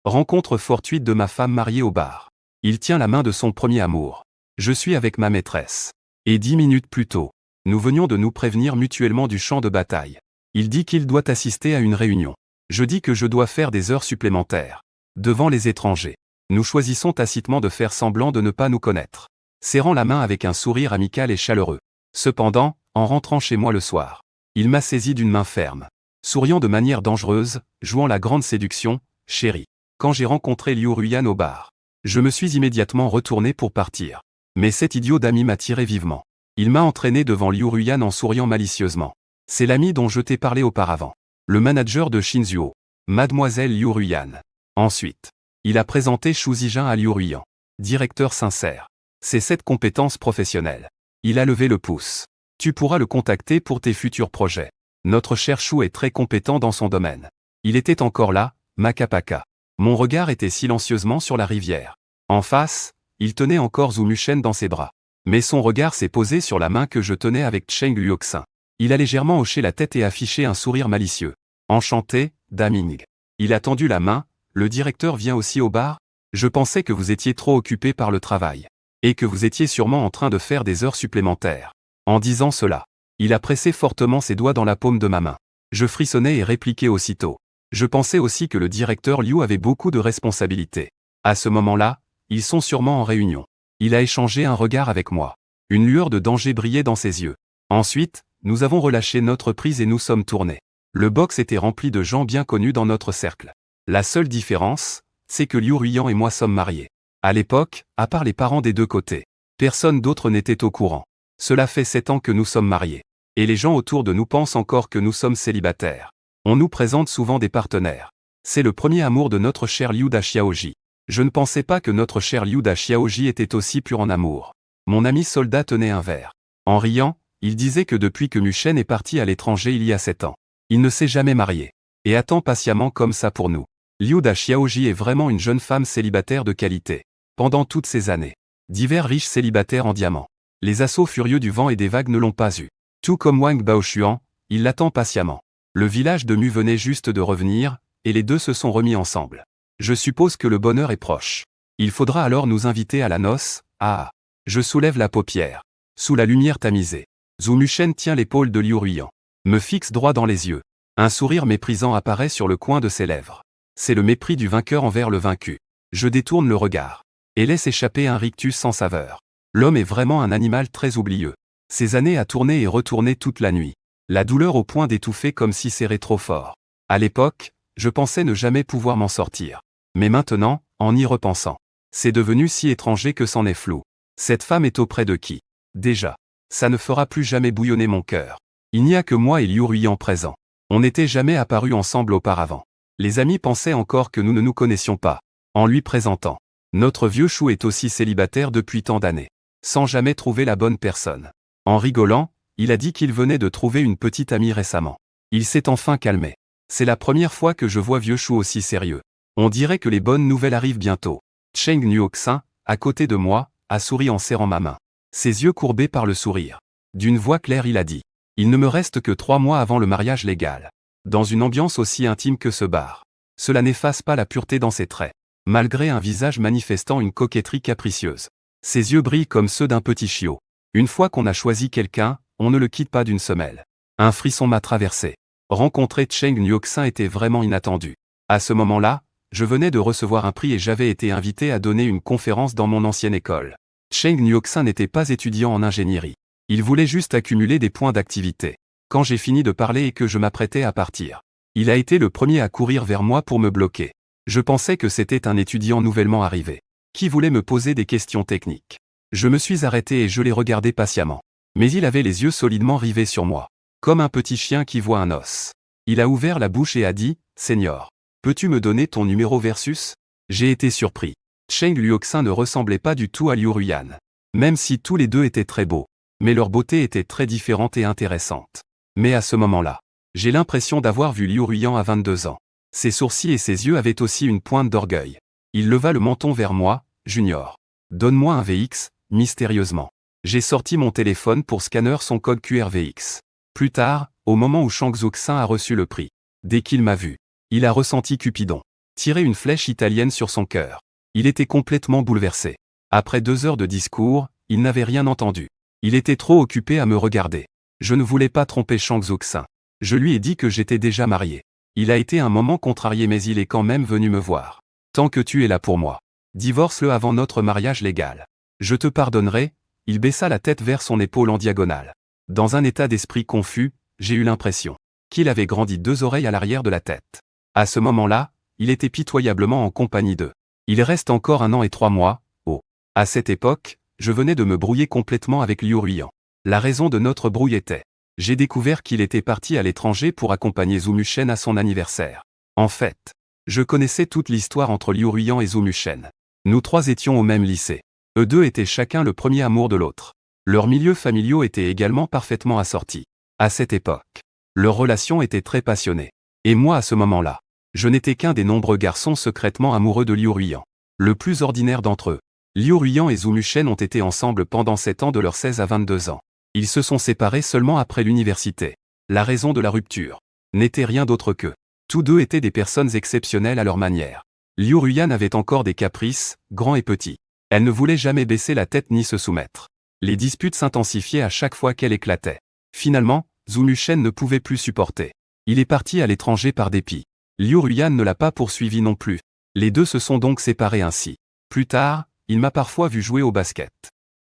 Rencontre fortuite de ma femme mariée au bar. Il tient la main de son premier amour. Je suis avec ma maîtresse. Et 10 minutes plus tôt, nous venions de nous prévenir mutuellement du champ de bataille. Il dit qu'il doit assister à une réunion. Je dis que je dois faire des heures supplémentaires. Devant les étrangers. Nous choisissons tacitement de faire semblant de ne pas nous connaître. Serrant la main avec un sourire amical et chaleureux. Cependant, en rentrant chez moi le soir, il m'a saisi d'une main ferme. Souriant de manière dangereuse, jouant la grande séduction, chérie. Quand j'ai rencontré Liu Ruyan au bar, je me suis immédiatement retourné pour partir. Mais cet idiot d'ami m'a tiré vivement. Il m'a entraîné devant Liu Ruyan en souriant malicieusement. C'est l'ami dont je t'ai parlé auparavant. Le manager de Shinzuo. Mademoiselle Liu Ruyan. Ensuite, il a présenté Shu Zijin à Liu Ruyan. Directeur sincère. C'est cette compétence professionnelle. Il a levé le pouce. Tu pourras le contacter pour tes futurs projets. Notre cher Shu est très compétent dans son domaine. Il était encore là, Makapaka. Mon regard était silencieusement sur la rivière. En face, il tenait encore Zhu Mushen dans ses bras. Mais son regard s'est posé sur la main que je tenais avec Cheng Luoxin. Il a légèrement hoché la tête et affiché un sourire malicieux. Enchanté, Daming. Il a tendu la main. Le directeur vient aussi au bar? Je pensais que vous étiez trop occupé par le travail. Et que vous étiez sûrement en train de faire des heures supplémentaires. En disant cela, il a pressé fortement ses doigts dans la paume de ma main. Je frissonnais et répliquai aussitôt. Je pensais aussi que le directeur Liu avait beaucoup de responsabilités. À ce moment-là, ils sont sûrement en réunion. Il a échangé un regard avec moi. Une lueur de danger brillait dans ses yeux. Ensuite, nous avons relâché notre prise et nous sommes tournés. Le box était rempli de gens bien connus dans notre cercle. La seule différence, c'est que Liu Ruyan et moi sommes mariés. À l'époque, à part les parents des deux côtés, personne d'autre n'était au courant. Cela fait 7 ans que nous sommes mariés. Et les gens autour de nous pensent encore que nous sommes célibataires. On nous présente souvent des partenaires. C'est le premier amour de notre cher Liu Daxiaoji. Je ne pensais pas que notre cher Liu Daxiaoji était aussi pur en amour. Mon ami soldat tenait un verre. En riant, il disait que depuis que Mushen est parti à l'étranger il y a 7 ans, il ne s'est jamais marié. Et attend patiemment comme ça pour nous. Liu Daxiaoji est vraiment une jeune femme célibataire de qualité. Pendant toutes ces années, divers riches célibataires en diamant. Les assauts furieux du vent et des vagues ne l'ont pas eu. Tout comme Wang Baoshuan, il l'attend patiemment. Le village de Mu venait juste de revenir, et les deux se sont remis ensemble. Je suppose que le bonheur est proche. Il faudra alors nous inviter à la noce. Ah. Je soulève la paupière. Sous la lumière tamisée, Zhu Mushen tient l'épaule de Liu Ruyan. Me fixe droit dans les yeux. Un sourire méprisant apparaît sur le coin de ses lèvres. C'est le mépris du vainqueur envers le vaincu. Je détourne le regard. Et laisse échapper un rictus sans saveur. L'homme est vraiment un animal très oublieux. Ses années à tourner et retourner toute la nuit. La douleur au point d'étouffer comme si serré trop fort. À l'époque, je pensais ne jamais pouvoir m'en sortir. Mais maintenant, en y repensant, c'est devenu si étranger que c'en est flou. Cette femme est auprès de qui? Déjà. Ça ne fera plus jamais bouillonner mon cœur. Il n'y a que moi et Liu Ruyan présents. On n'était jamais apparus ensemble auparavant. Les amis pensaient encore que nous ne nous connaissions pas. En lui présentant. Notre vieux Chou est aussi célibataire depuis tant d'années. Sans jamais trouver la bonne personne. En rigolant, il a dit qu'il venait de trouver une petite amie récemment. Il s'est enfin calmé. C'est la première fois que je vois vieux Chou aussi sérieux. On dirait que les bonnes nouvelles arrivent bientôt. Cheng Nuoxin, à côté de moi, a souri en serrant ma main. Ses yeux courbés par le sourire. D'une voix claire il a dit. Il ne me reste que 3 mois avant le mariage légal. Dans une ambiance aussi intime que ce bar. Cela n'efface pas la pureté dans ses traits. Malgré un visage manifestant une coquetterie capricieuse. Ses yeux brillent comme ceux d'un petit chiot. Une fois qu'on a choisi quelqu'un, on ne le quitte pas d'une semelle. Un frisson m'a traversé. Rencontrer Cheng Nuoxin était vraiment inattendu. À ce moment-là, je venais de recevoir un prix et j'avais été invité à donner une conférence dans mon ancienne école. Cheng Nuoxin n'était pas étudiant en ingénierie. Il voulait juste accumuler des points d'activité. Quand j'ai fini de parler et que je m'apprêtais à partir, il a été le premier à courir vers moi pour me bloquer. Je pensais que c'était un étudiant nouvellement arrivé, qui voulait me poser des questions techniques. Je me suis arrêté et je l'ai regardé patiemment. Mais il avait les yeux solidement rivés sur moi, comme un petit chien qui voit un os. Il a ouvert la bouche et a dit, « Seigneur, peux-tu me donner ton numéro versus ?» J'ai été surpris. Cheng Luoxin ne ressemblait pas du tout à Liu Ruyan. Même si tous les deux étaient très beaux. Mais leur beauté était très différente et intéressante. Mais à ce moment-là, j'ai l'impression d'avoir vu Liu Ruyan à 22 ans. Ses sourcils et ses yeux avaient aussi une pointe d'orgueil. Il leva le menton vers moi, « Junior. Donne-moi un VX, mystérieusement. » J'ai sorti mon téléphone pour scanner son code QR VX. Plus tard, au moment où Shang Zuxin a reçu le prix. Dès qu'il m'a vu, il a ressenti Cupidon. tirer une flèche italienne sur son cœur. Il était complètement bouleversé. Après 2 heures de discours, il n'avait rien entendu. Il était trop occupé à me regarder. Je ne voulais pas tromper Shang Xuexin. Je lui ai dit que j'étais déjà marié. Il a été un moment contrarié mais il est quand même venu me voir. Tant que tu es là pour moi. Divorce-le avant notre mariage légal. Je te pardonnerai. Il baissa la tête vers son épaule en diagonale. Dans un état d'esprit confus, j'ai eu l'impression qu'il avait grandi 2 oreilles à l'arrière de la tête. À ce moment-là, il était pitoyablement en compagnie d'eux. Il reste encore 1 an et 3 mois, oh. À cette époque, je venais de me brouiller complètement avec Liu Ruiyan. La raison de notre brouille était, j'ai découvert qu'il était parti à l'étranger pour accompagner Zhu Muchen à son anniversaire. En fait, je connaissais toute l'histoire entre Liu Ruiyan et Zhu Muchen. Nous 3 étions au même lycée. Eux 2 étaient chacun le premier amour de l'autre. Leurs milieux familiaux étaient également parfaitement assortis. À cette époque, leur relation était très passionnée. Et moi à ce moment-là, je n'étais qu'un des nombreux garçons secrètement amoureux de Liu Ruiyan. Le plus ordinaire d'entre eux. Liu Ruiyan et Zhu Muchen ont été ensemble pendant 7 ans de leurs 16 à 22 ans. Ils se sont séparés seulement après l'université. La raison de la rupture n'était rien d'autre que, tous 2 étaient des personnes exceptionnelles à leur manière. Liu Ruiyan avait encore des caprices, grands et petits. Elle ne voulait jamais baisser la tête ni se soumettre. Les disputes s'intensifiaient à chaque fois qu'elle éclatait. Finalement, Zhu Muchen ne pouvait plus supporter. Il est parti à l'étranger par dépit. Liu Ruiyan ne l'a pas poursuivi non plus. Les 2 se sont donc séparés ainsi. Plus tard, il m'a parfois vu jouer au basket.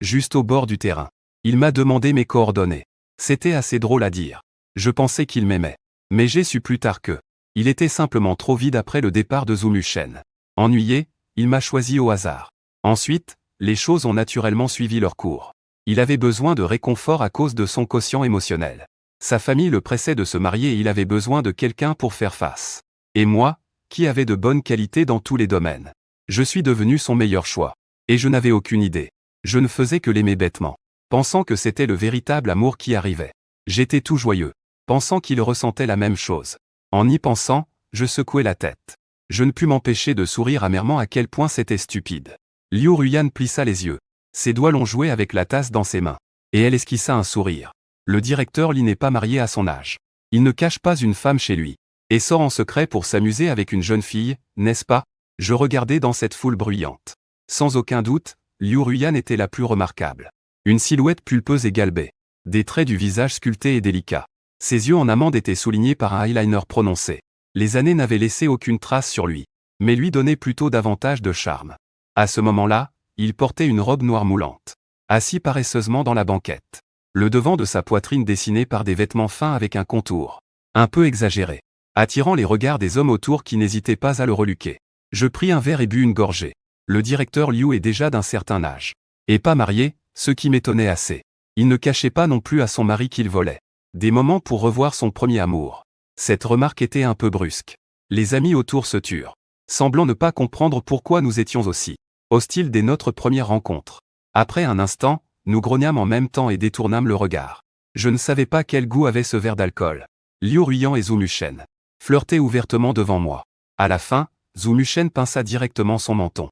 Juste au bord du terrain. Il m'a demandé mes coordonnées. C'était assez drôle à dire. Je pensais qu'il m'aimait. Mais j'ai su plus tard que, il était simplement trop vide après le départ de Zhu Muchen. Ennuyé, il m'a choisi au hasard. Ensuite, les choses ont naturellement suivi leur cours. Il avait besoin de réconfort à cause de son quotient émotionnel. Sa famille le pressait de se marier et il avait besoin de quelqu'un pour faire face. Et moi, qui avais de bonnes qualités dans tous les domaines. Je suis devenu son meilleur choix. Et je n'avais aucune idée. Je ne faisais que l'aimer bêtement. Pensant que c'était le véritable amour qui arrivait. J'étais tout joyeux. Pensant qu'il ressentait la même chose. En y pensant, je secouais la tête. Je ne pus m'empêcher de sourire amèrement à quel point c'était stupide. Liu Ruiyan plissa les yeux. Ses doigts l'ont joué avec la tasse dans ses mains. Et elle esquissa un sourire. Le directeur Li n'est pas marié à son âge. Il ne cache pas une femme chez lui. Et sort en secret pour s'amuser avec une jeune fille, n'est-ce pas? Je regardais dans cette foule bruyante. Sans aucun doute, Liu Ruiyan était la plus remarquable. Une silhouette pulpeuse et galbée. Des traits du visage sculptés et délicats. Ses yeux en amande étaient soulignés par un eyeliner prononcé. Les années n'avaient laissé aucune trace sur lui. Mais lui donnaient plutôt davantage de charme. À ce moment-là, il portait une robe noire moulante. Assis paresseusement dans la banquette. Le devant de sa poitrine dessiné par des vêtements fins avec un contour un peu exagéré. Attirant les regards des hommes autour qui n'hésitaient pas à le reluquer. Je pris un verre et bus une gorgée. Le directeur Liu est déjà d'un certain âge. Et pas marié, ce qui m'étonnait assez. Il ne cachait pas non plus à son mari qu'il volait. Des moments pour revoir son premier amour. Cette remarque était un peu brusque. Les amis autour se turent. Semblant ne pas comprendre pourquoi nous étions aussi hostiles dès notre première rencontre. Après un instant, nous grognâmes en même temps et détournâmes le regard. Je ne savais pas quel goût avait ce verre d'alcool. Liu Ruiyan et Zhu Muchen flirtaient ouvertement devant moi. À la fin, Zhu Muchen pinça directement son menton.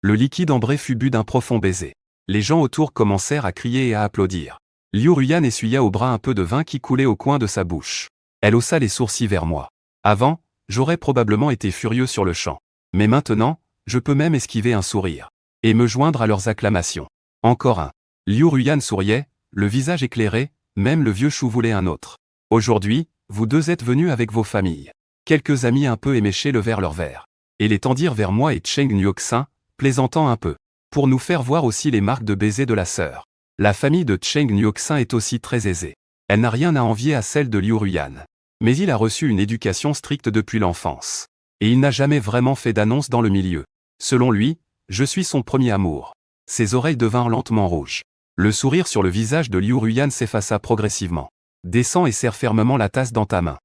Le liquide ambré fut bu d'un profond baiser. Les gens autour commencèrent à crier et à applaudir. Liu Ruiyan essuya au bras un peu de vin qui coulait au coin de sa bouche. Elle haussa les sourcils vers moi. Avant, j'aurais probablement été furieux sur le champ. Mais maintenant, je peux même esquiver un sourire. Et me joindre à leurs acclamations. Encore un. Liu Ruiyan souriait, le visage éclairé, même le vieux chou voulait un autre. Aujourd'hui, vous 2 êtes venus avec vos familles. Quelques amis un peu éméchés levèrent leur verre. Et les tendirent vers moi et Shang Xuexin, plaisantant un peu. Pour nous faire voir aussi les marques de baiser de la sœur. La famille de Shang Xuexin est aussi très aisée. Elle n'a rien à envier à celle de Liu Ruiyan. Mais il a reçu une éducation stricte depuis l'enfance. Et il n'a jamais vraiment fait d'annonce dans le milieu. Selon lui, je suis son premier amour. Ses oreilles devinrent lentement rouges. Le sourire sur le visage de Liu Ruiyan s'effaça progressivement. Descends et serre fermement la tasse dans ta main.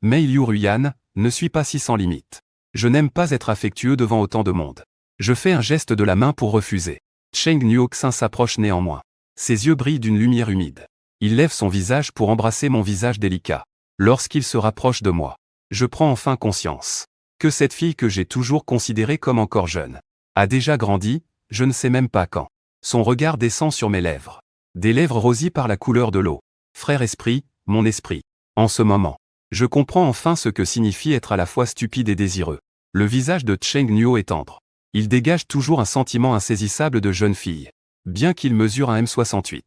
Mais Liu Ruiyan, ne suis pas si sans limite. Je n'aime pas être affectueux devant autant de monde. Je fais un geste de la main pour refuser. Shang Xuexin s'approche néanmoins. Ses yeux brillent d'une lumière humide. Il lève son visage pour embrasser mon visage délicat. Lorsqu'il se rapproche de moi, je prends enfin conscience que cette fille que j'ai toujours considérée comme encore jeune a déjà grandi, je ne sais même pas quand. Son regard descend sur mes lèvres. Des lèvres rosies par la couleur de l'eau. Frère esprit, mon esprit. En ce moment, je comprends enfin ce que signifie être à la fois stupide et désireux. Le visage de Cheng Nuo est tendre. Il dégage toujours un sentiment insaisissable de jeune fille. Bien qu'il mesure un M68.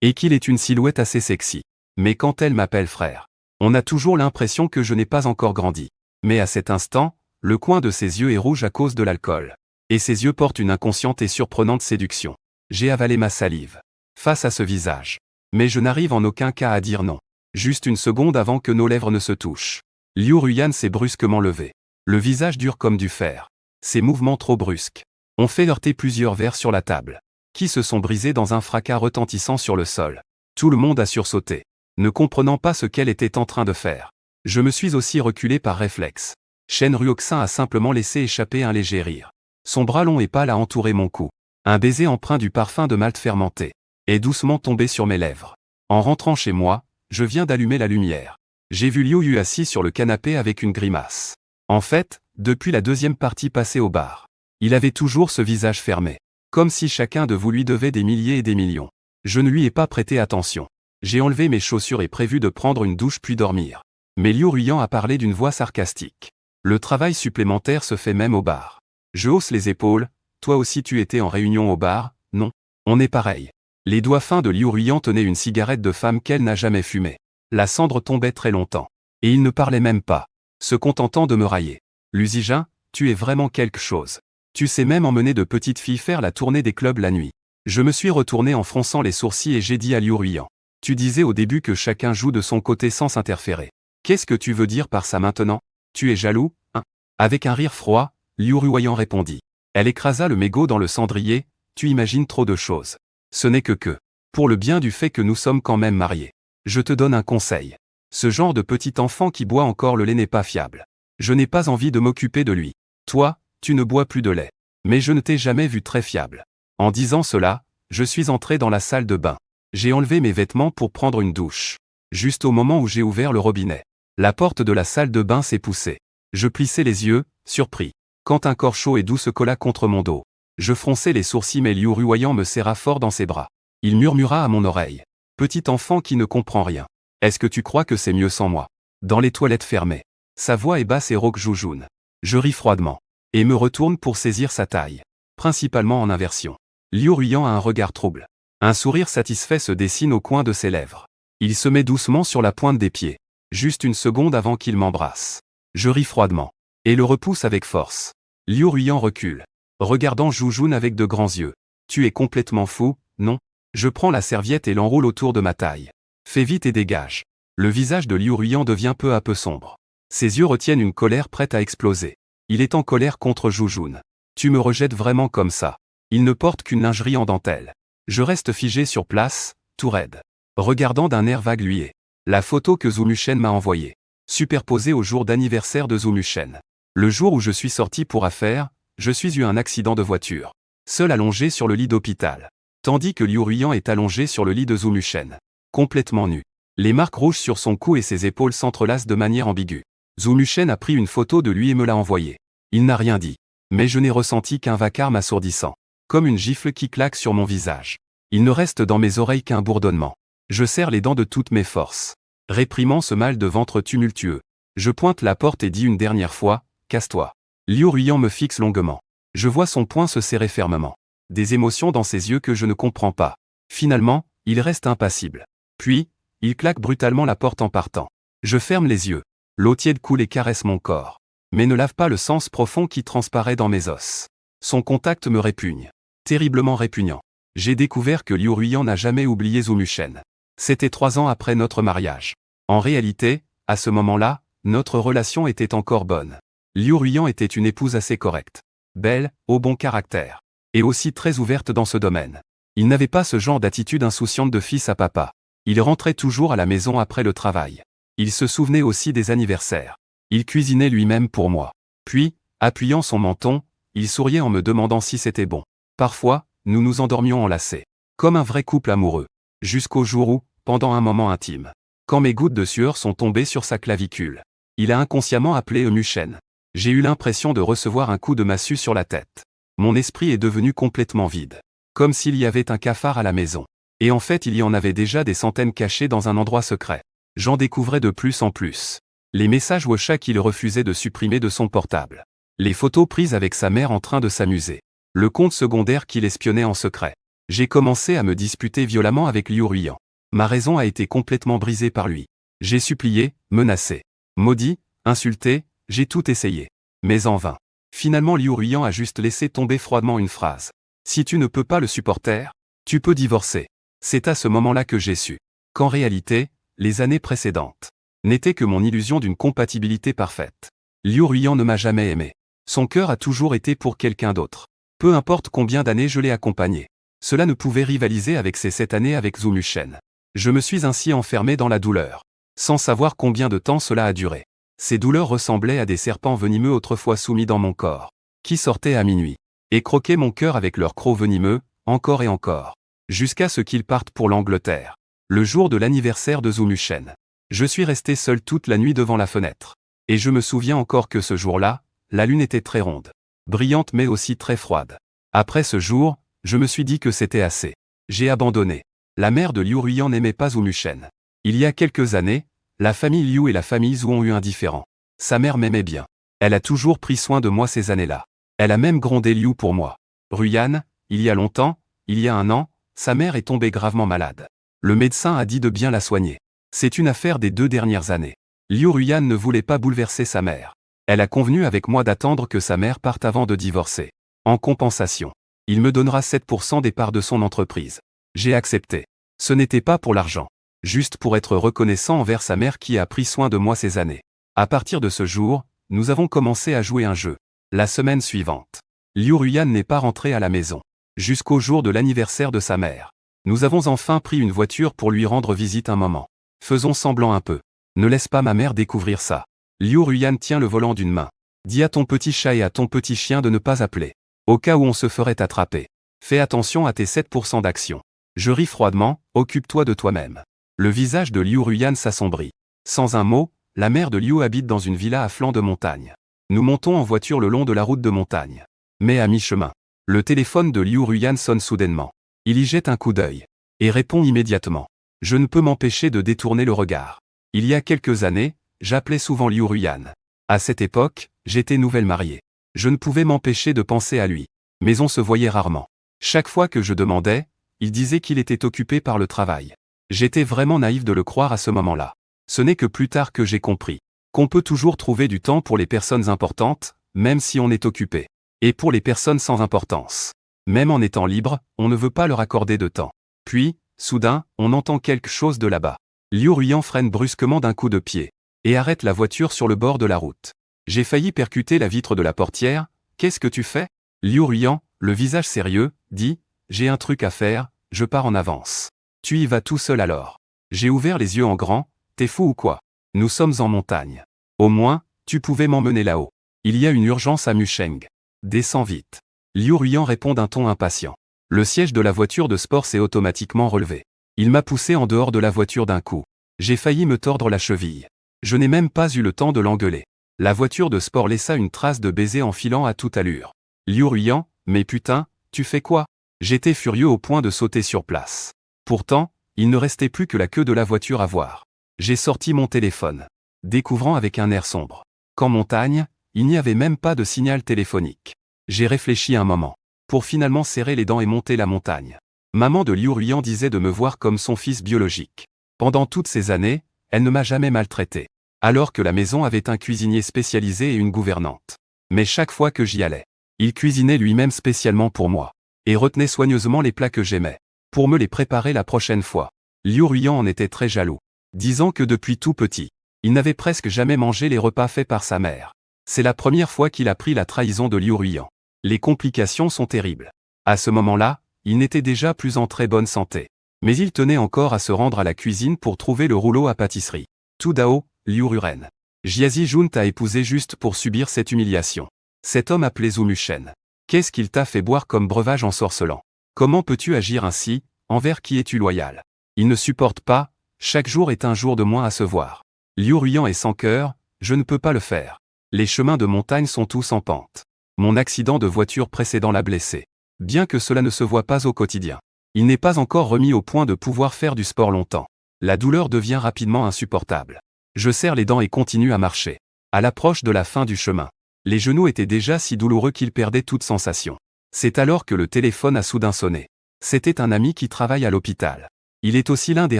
Et qu'il ait une silhouette assez sexy. Mais quand elle m'appelle frère, on a toujours l'impression que je n'ai pas encore grandi. Mais à cet instant, le coin de ses yeux est rouge à cause de l'alcool. Et ses yeux portent une inconsciente et surprenante séduction. J'ai avalé ma salive. Face à ce visage. Mais je n'arrive en aucun cas à dire non. Juste une seconde avant que nos lèvres ne se touchent. Liu Ruyan s'est brusquement levé. Le visage dur comme du fer. Ses mouvements trop brusques ont fait heurter plusieurs verres sur la table, qui se sont brisés dans un fracas retentissant sur le sol. Tout le monde a sursauté, ne comprenant pas ce qu'elle était en train de faire. Je me suis aussi reculé par réflexe. Shen Ruoxin a simplement laissé échapper un léger rire. Son bras long et pâle a entouré mon cou. Un baiser empreint du parfum de malt fermenté est doucement tombé sur mes lèvres. En rentrant chez moi, je viens d'allumer la lumière. J'ai vu Liu Yu assis sur le canapé avec une grimace. En fait, depuis la deuxième partie passée au bar, il avait toujours ce visage fermé. Comme si chacun de vous lui devait des milliers et des millions. Je ne lui ai pas prêté attention. J'ai enlevé mes chaussures et prévu de prendre une douche puis dormir. Mais Liu Ruyan a parlé d'une voix sarcastique. Le travail supplémentaire se fait même au bar. Je hausse les épaules. Toi aussi tu étais en réunion au bar, non? On est pareil. Les doigts fins de Liu Ruyan tenaient une cigarette de femme qu'elle n'a jamais fumée. La cendre tombait très longtemps. Et il ne parlait même pas, se contentant de me railler. Luzijin, tu es vraiment quelque chose. Tu sais même emmener de petites filles faire la tournée des clubs la nuit. Je me suis retourné en fronçant les sourcils et j'ai dit à Liu Ruyan. Tu disais au début que chacun joue de son côté sans s'interférer. Qu'est-ce que tu veux dire par ça maintenant? Tu es jaloux, hein? Avec un rire froid, Liu Ruyan répondit. Elle écrasa le mégot dans le cendrier. Tu imagines trop de choses. Ce n'est que. Pour le bien du fait que nous sommes quand même mariés. Je te donne un conseil. Ce genre de petit enfant qui boit encore le lait n'est pas fiable. Je n'ai pas envie de m'occuper de lui. Toi, tu ne bois plus de lait. Mais je ne t'ai jamais vu très fiable. En disant cela, je suis entré dans la salle de bain. J'ai enlevé mes vêtements pour prendre une douche. Juste au moment où j'ai ouvert le robinet. La porte de la salle de bain s'est poussée. Je plissai les yeux, surpris. Quand un corps chaud et doux se colla contre mon dos. Je fronçai les sourcils mais Liu Ruyan me serra fort dans ses bras. Il murmura à mon oreille. Petit enfant qui ne comprend rien. Est-ce que tu crois que c'est mieux sans moi? Dans les toilettes fermées. Sa voix est basse et rauque joujoune. Je ris froidement. Et me retourne pour saisir sa taille. Principalement en inversion. Liu Ruyan a un regard trouble. Un sourire satisfait se dessine au coin de ses lèvres. Il se met doucement sur la pointe des pieds. Juste une seconde avant qu'il m'embrasse. Je ris froidement. Et le repousse avec force. Liu Ruyan recule. Regardant Joujoun avec de grands yeux. Tu es complètement fou, non? Je prends la serviette et l'enroule autour de ma taille. Fais vite et dégage. Le visage de Liu Ruyan devient peu à peu sombre. Ses yeux retiennent une colère prête à exploser. Il est en colère contre Joujoun. Tu me rejettes vraiment comme ça. Il ne porte qu'une lingerie en dentelle. Je reste figé sur place, tout raide. Regardant d'un air vague lui et la photo que Zumuchen m'a envoyée. Superposée au jour d'anniversaire de Zumuchen. Le jour où je suis sorti pour affaires, je suis eu un accident de voiture. Seul allongé sur le lit d'hôpital. Tandis que Liu Ruyan est allongé sur le lit de Zumuchen. Complètement nu. Les marques rouges sur son cou et ses épaules s'entrelacent de manière ambiguë. Zumuchen a pris une photo de lui et me l'a envoyée. Il n'a rien dit. Mais je n'ai ressenti qu'un vacarme assourdissant. Comme une gifle qui claque sur mon visage. Il ne reste dans mes oreilles qu'un bourdonnement. Je serre les dents de toutes mes forces. Réprimant ce mal de ventre tumultueux. Je pointe la porte et dis une dernière fois, casse-toi. Liu Ruyan me fixe longuement. Je vois son poing se serrer fermement. Des émotions dans ses yeux que je ne comprends pas. Finalement, il reste impassible. Puis, il claque brutalement la porte en partant. Je ferme les yeux. L'eau tiède coule et caresse mon corps. Mais ne lave pas le sens profond qui transparaît dans mes os. Son contact me répugne. Terriblement répugnant. J'ai découvert que Liu Ruyan n'a jamais oublié Zumuchen. C'était 3 ans après notre mariage. En réalité, à ce moment-là, notre relation était encore bonne. Liu Ruyan était une épouse assez correcte. Belle, au bon caractère. Et aussi très ouverte dans ce domaine. Il n'avait pas ce genre d'attitude insouciante de fils à papa. Il rentrait toujours à la maison après le travail. Il se souvenait aussi des anniversaires. Il cuisinait lui-même pour moi. Puis, appuyant son menton, il souriait en me demandant si c'était bon. Parfois, nous nous endormions enlacés. Comme un vrai couple amoureux. Jusqu'au jour où, pendant un moment intime, quand mes gouttes de sueur sont tombées sur sa clavicule, il a inconsciemment appelé Emuchen. J'ai eu l'impression de recevoir un coup de massue sur la tête. Mon esprit est devenu complètement vide. Comme s'il y avait un cafard à la maison. Et en fait il y en avait déjà des centaines cachés dans un endroit secret. J'en découvrais de plus en plus. Les messages WhatsApp qu'il refusait de supprimer de son portable. Les photos prises avec sa mère en train de s'amuser. Le compte secondaire qu'il espionnait en secret. J'ai commencé à me disputer violemment avec Liu Ruyan. Ma raison a été complètement brisée par lui. J'ai supplié, menacé, maudit, insulté, j'ai tout essayé. Mais en vain. Finalement Liu Ruyan a juste laissé tomber froidement une phrase. Si tu ne peux pas le supporter, tu peux divorcer. C'est à ce moment-là que j'ai su qu'en réalité, les années précédentes n'étaient que mon illusion d'une compatibilité parfaite. Liu Ruyan ne m'a jamais aimé. Son cœur a toujours été pour quelqu'un d'autre. Peu importe combien d'années je l'ai accompagné. Cela ne pouvait rivaliser avec ces 7 années avec Zhu Muchen. Je me suis ainsi enfermé dans la douleur, sans savoir combien de temps cela a duré. Ces douleurs ressemblaient à des serpents venimeux autrefois soumis dans mon corps, qui sortaient à minuit, et croquaient mon cœur avec leurs crocs venimeux, encore et encore, jusqu'à ce qu'ils partent pour l'Angleterre. Le jour de l'anniversaire de Zhu Muchen. Je suis resté seul toute la nuit devant la fenêtre. Et je me souviens encore que ce jour-là, la lune était très ronde, brillante mais aussi très froide. Après ce jour, je me suis dit que c'était assez. J'ai abandonné. La mère de Liu Ruyan n'aimait pas Zhu Muchen. Il y a quelques années, la famille Liu et la famille Zhu ont eu un différend. Sa mère m'aimait bien. Elle a toujours pris soin de moi ces années-là. Elle a même grondé Liu pour moi. Ruyan, il y a longtemps, il y a 1 an, sa mère est tombée gravement malade. Le médecin a dit de bien la soigner. C'est une affaire des 2 dernières années. Liu Ruyan ne voulait pas bouleverser sa mère. Elle a convenu avec moi d'attendre que sa mère parte avant de divorcer. En compensation, il me donnera 7% des parts de son entreprise. J'ai accepté. Ce n'était pas pour l'argent. Juste pour être reconnaissant envers sa mère qui a pris soin de moi ces années. À partir de ce jour, nous avons commencé à jouer un jeu. La semaine suivante, Liu Ruyan n'est pas rentré à la maison. Jusqu'au jour de l'anniversaire de sa mère. Nous avons enfin pris une voiture pour lui rendre visite un moment. Faisons semblant un peu. Ne laisse pas ma mère découvrir ça. Liu Ruyan tient le volant d'une main. Dis à ton petit chat et à ton petit chien de ne pas appeler. Au cas où on se ferait attraper. Fais attention à tes 7% d'action. Je ris froidement, occupe-toi de toi-même. Le visage de Liu Ruyan s'assombrit. Sans un mot, la mère de Liu habite dans une villa à flanc de montagne. Nous montons en voiture le long de la route de montagne. Mais à mi-chemin, le téléphone de Liu Ruyan sonne soudainement. Il y jette un coup d'œil. Et répond immédiatement. Je ne peux m'empêcher de détourner le regard. Il y a quelques années, j'appelais souvent Liu Ruyan. À cette époque, j'étais nouvelle mariée. Je ne pouvais m'empêcher de penser à lui. Mais on se voyait rarement. Chaque fois que je demandais, il disait qu'il était occupé par le travail. J'étais vraiment naïf de le croire à ce moment-là. Ce n'est que plus tard que j'ai compris qu'on peut toujours trouver du temps pour les personnes importantes, même si on est occupé. Et pour les personnes sans importance. Même en étant libre, on ne veut pas leur accorder de temps. Puis, soudain, on entend quelque chose de là-bas. Liu Ruyan freine brusquement d'un coup de pied. Et arrête la voiture sur le bord de la route. J'ai failli percuter la vitre de la portière. Qu'est-ce que tu fais? Liu Ruyan, le visage sérieux, dit, j'ai un truc à faire, je pars en avance. Tu y vas tout seul alors. J'ai ouvert les yeux en grand, t'es fou ou quoi? Nous sommes en montagne. Au moins, tu pouvais m'emmener là-haut. Il y a une urgence à Musheng. Descends vite. Liu Ruyan répond d'un ton impatient. Le siège de la voiture de sport s'est automatiquement relevé. Il m'a poussé en dehors de la voiture d'un coup. J'ai failli me tordre la cheville. Je n'ai même pas eu le temps de l'engueuler. La voiture de sport laissa une trace de baiser en filant à toute allure. Liu Ruyan, mais putain, tu fais quoi? J'étais furieux au point de sauter sur place. Pourtant, il ne restait plus que la queue de la voiture à voir. J'ai sorti mon téléphone, découvrant avec un air sombre qu'en montagne, il n'y avait même pas de signal téléphonique. J'ai réfléchi un moment, pour finalement serrer les dents et monter la montagne. Maman de Liu Ruyan disait de me voir comme son fils biologique. Pendant toutes ces années, elle ne m'a jamais maltraité. Alors que la maison avait un cuisinier spécialisé et une gouvernante. Mais chaque fois que j'y allais, il cuisinait lui-même spécialement pour moi. Et retenait soigneusement les plats que j'aimais. Pour me les préparer la prochaine fois. Liu Ruyan en était très jaloux. Disant que depuis tout petit, il n'avait presque jamais mangé les repas faits par sa mère. C'est la première fois qu'il a pris la trahison de Liu Ruyan. Les complications sont terribles. À ce moment-là, il n'était déjà plus en très bonne santé. Mais il tenait encore à se rendre à la cuisine pour trouver le rouleau à pâtisserie. Tout Dao, Liu Ruren. Jiazi Jun t'a épousé juste pour subir cette humiliation. Cet homme appelé Zhu Muchen. Qu'est-ce qu'il t'a fait boire comme breuvage ensorcelant? Comment peux-tu agir ainsi? Envers qui es-tu loyal? Il ne supporte pas, chaque jour est un jour de moins à se voir. Liu Ruyan est sans cœur, je ne peux pas le faire. Les chemins de montagne sont tous en pente. Mon accident de voiture précédent l'a blessé. Bien que cela ne se voit pas au quotidien. Il n'est pas encore remis au point de pouvoir faire du sport longtemps. La douleur devient rapidement insupportable. Je serre les dents et continue à marcher. À l'approche de la fin du chemin, Les genoux étaient déjà si douloureux qu'il perdait toute sensation. C'est alors que le téléphone a soudain sonné. C'était un ami qui travaille à l'hôpital. Il est aussi l'un des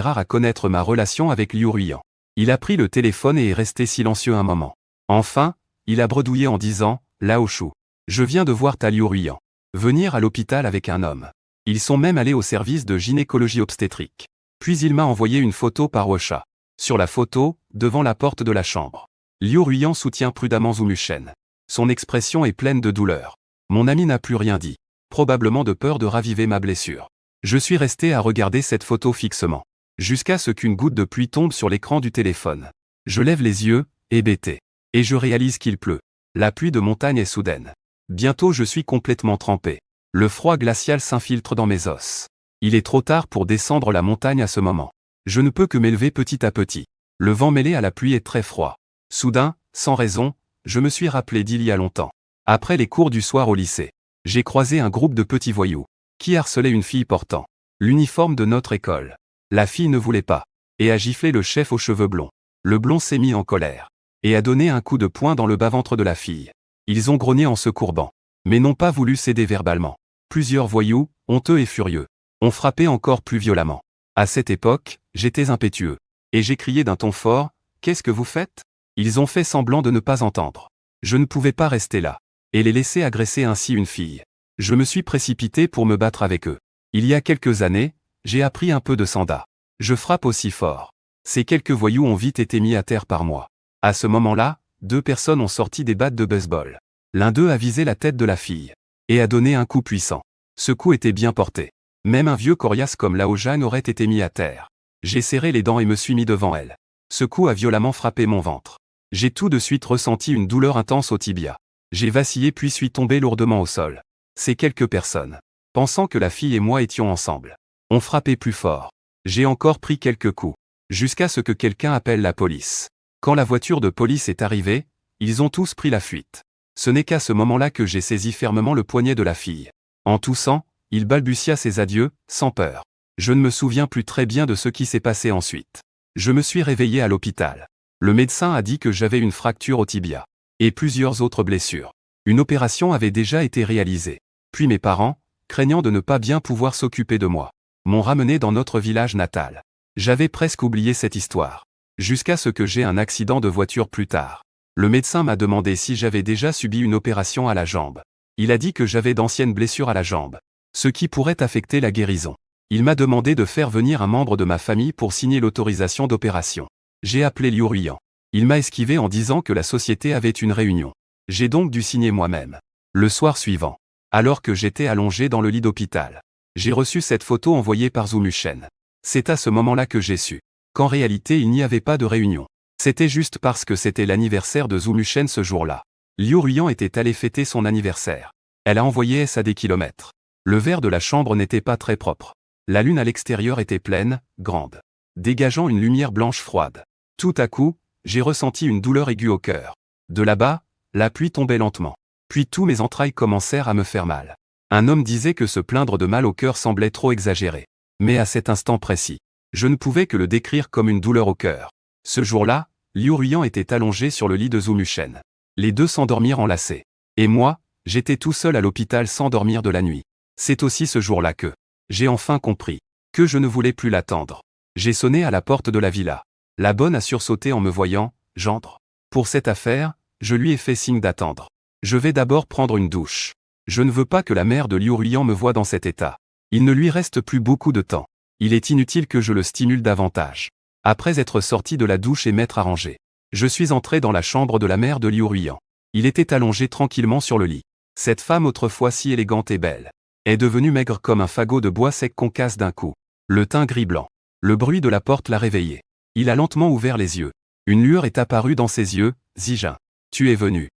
rares à connaître ma relation avec Liu Ruiyan. Il a pris le téléphone et est resté silencieux un moment. Enfin, il a bredouillé en disant « Lao Shu, je viens de voir ta Liu Ruiyan venir à l'hôpital avec un homme. Ils sont même allés au service de gynécologie obstétrique. Puis il m'a envoyé une photo par WhatsApp. Sur la photo, devant la porte de la chambre, Liu Ruiyan soutient prudemment Zhu Muchen. Son expression est pleine de douleur. Mon ami n'a plus rien dit, probablement de peur de raviver ma blessure. Je suis resté à regarder cette photo fixement, jusqu'à ce qu'une goutte de pluie tombe sur l'écran du téléphone. Je lève les yeux, hébété, et je réalise qu'il pleut. La pluie de montagne est soudaine. Bientôt je suis complètement trempé. Le froid glacial s'infiltre dans mes os. Il est trop tard pour descendre la montagne à ce moment. Je ne peux que m'élever petit à petit. Le vent mêlé à la pluie est très froid. Soudain, sans raison, je me suis rappelé d'il y a longtemps. Après les cours du soir au lycée, j'ai croisé un groupe de petits voyous qui harcelaient une fille portant l'uniforme de notre école. La fille ne voulait pas et a giflé le chef aux cheveux blonds. Le blond s'est mis en colère et a donné un coup de poing dans le bas-ventre de la fille. Ils ont grogné en se courbant, mais n'ont pas voulu céder verbalement. Plusieurs voyous, honteux et furieux, ont frappé encore plus violemment. À cette époque, j'étais impétueux et j'ai crié d'un ton fort « Qu'est-ce que vous faites ?» Ils ont fait semblant de ne pas entendre. Je ne pouvais pas rester là et les laisser agresser ainsi une fille. Je me suis précipité pour me battre avec eux. Il y a quelques années, j'ai appris un peu de sanda. Je frappe aussi fort. Ces quelques voyous ont vite été mis à terre par moi. À ce moment-là, 2 personnes ont sorti des battes de baseball. L'un d'eux a visé la tête de la fille et a donné un coup puissant. Ce coup était bien porté. Même un vieux coriace comme Lao Zhang aurait été mis à terre. J'ai serré les dents et me suis mis devant elle. Ce coup a violemment frappé mon ventre. J'ai tout de suite ressenti une douleur intense au tibia. J'ai vacillé puis suis tombé lourdement au sol. Ces quelques personnes, pensant que la fille et moi étions ensemble, ont frappé plus fort. J'ai encore pris quelques coups, jusqu'à ce que quelqu'un appelle la police. Quand la voiture de police est arrivée, ils ont tous pris la fuite. Ce n'est qu'à ce moment-là que j'ai saisi fermement le poignet de la fille. En toussant, il balbutia ses adieux, sans peur. Je ne me souviens plus très bien de ce qui s'est passé ensuite. Je me suis réveillé à l'hôpital. Le médecin a dit que j'avais une fracture au tibia et plusieurs autres blessures. Une opération avait déjà été réalisée. Puis mes parents, craignant de ne pas bien pouvoir s'occuper de moi, m'ont ramené dans notre village natal. J'avais presque oublié cette histoire, jusqu'à ce que j'ai un accident de voiture plus tard. Le médecin m'a demandé si j'avais déjà subi une opération à la jambe. Il a dit que j'avais d'anciennes blessures à la jambe, ce qui pourrait affecter la guérison. Il m'a demandé de faire venir un membre de ma famille pour signer l'autorisation d'opération. J'ai appelé Liu Ruiyan. Il m'a esquivé en disant que la société avait une réunion. J'ai donc dû signer moi-même. Le soir suivant, alors que j'étais allongé dans le lit d'hôpital, j'ai reçu cette photo envoyée par Zhu Muchen. C'est à ce moment-là que j'ai su qu'en réalité il n'y avait pas de réunion. C'était juste parce que c'était l'anniversaire de Zhu Muchen ce jour-là. Liu Ruiyan était allé fêter son anniversaire. Elle a envoyé à des kilomètres. Le verre de la chambre n'était pas très propre. La lune à l'extérieur était pleine, grande, dégageant une lumière blanche froide. Tout à coup, j'ai ressenti une douleur aiguë au cœur. De là-bas, la pluie tombait lentement. Puis tous mes entrailles commencèrent à me faire mal. Un homme disait que se plaindre de mal au cœur semblait trop exagéré. Mais à cet instant précis, je ne pouvais que le décrire comme une douleur au cœur. Ce jour-là, Liu Ruiyan était allongé sur le lit de Zhu Muchen. Les deux s'endormirent enlacés. Et moi, j'étais tout seul à l'hôpital sans dormir de la nuit. C'est aussi ce jour-là que j'ai enfin compris que je ne voulais plus l'attendre. J'ai sonné à la porte de la villa. La bonne a sursauté en me voyant. « J'entre. » Pour cette affaire, je lui ai fait signe d'attendre. Je vais d'abord prendre une douche. Je ne veux pas que la mère de Liu Ruiyan me voie dans cet état. Il ne lui reste plus beaucoup de temps. Il est inutile que je le stimule davantage. Après être sorti de la douche et m'être arrangé, je suis entré dans la chambre de la mère de Liu Ruiyan. Il était allongé tranquillement sur le lit. Cette femme autrefois si élégante et belle est devenue maigre comme un fagot de bois sec qu'on casse d'un coup. Le teint gris-blanc. Le bruit de la porte l'a réveillé. Il a lentement ouvert les yeux. Une lueur est apparue dans ses yeux. « Zijin, tu es venu. »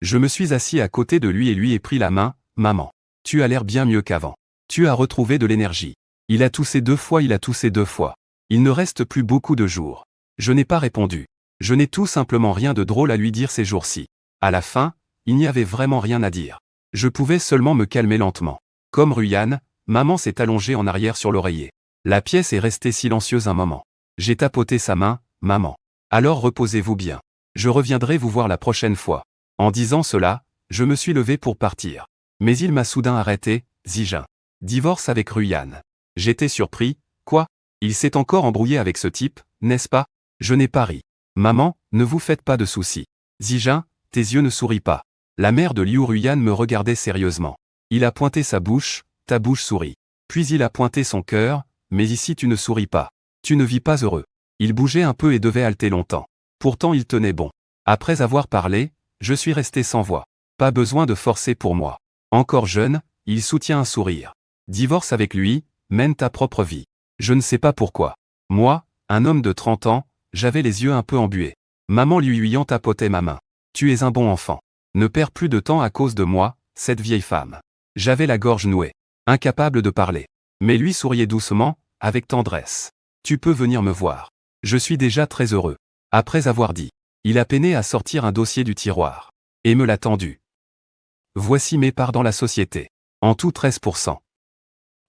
Je me suis assis à côté de lui et lui ai pris la main. « Maman, tu as l'air bien mieux qu'avant. Tu as retrouvé de l'énergie. » Il a toussé 2 fois, il a toussé 2 fois. Il ne reste plus beaucoup de jours. Je n'ai pas répondu. Je n'ai tout simplement rien de drôle à lui dire ces jours-ci. À la fin, il n'y avait vraiment rien à dire. Je pouvais seulement me calmer lentement. Comme Ruiyan, maman s'est allongée en arrière sur l'oreiller. La pièce est restée silencieuse un moment. J'ai tapoté sa main. « Maman. Alors reposez-vous bien. Je reviendrai vous voir la prochaine fois. » En disant cela, je me suis levé pour partir. Mais il m'a soudain arrêté, Zijin. Divorce avec Ruyan. J'étais surpris, quoi? Il s'est encore embrouillé avec ce type, n'est-ce pas? Je n'ai pas ri. Maman, ne vous faites pas de soucis. Zijin, tes yeux ne sourient pas. La mère de Liu Ruyan me regardait sérieusement. Il a pointé sa bouche, ta bouche sourit. Puis il a pointé son cœur, mais ici tu ne souris pas. Tu ne vis pas heureux. Il bougeait un peu et devait halter longtemps. Pourtant il tenait bon. Après avoir parlé, je suis resté sans voix. Pas besoin de forcer pour moi. Encore jeune, il soutient un sourire. Divorce avec lui, mène ta propre vie. Je ne sais pas pourquoi. Moi, un homme de 30 ans, j'avais les yeux un peu embués. Maman lui huyant tapotait ma main. Tu es un bon enfant. Ne perds plus de temps à cause de moi, cette vieille femme. J'avais la gorge nouée, incapable de parler. Mais lui souriait doucement, avec tendresse. Tu peux venir me voir. Je suis déjà très heureux. Après avoir dit, il a peiné à sortir un dossier du tiroir. Et me l'a tendu. Voici mes parts dans la société. En tout 13%.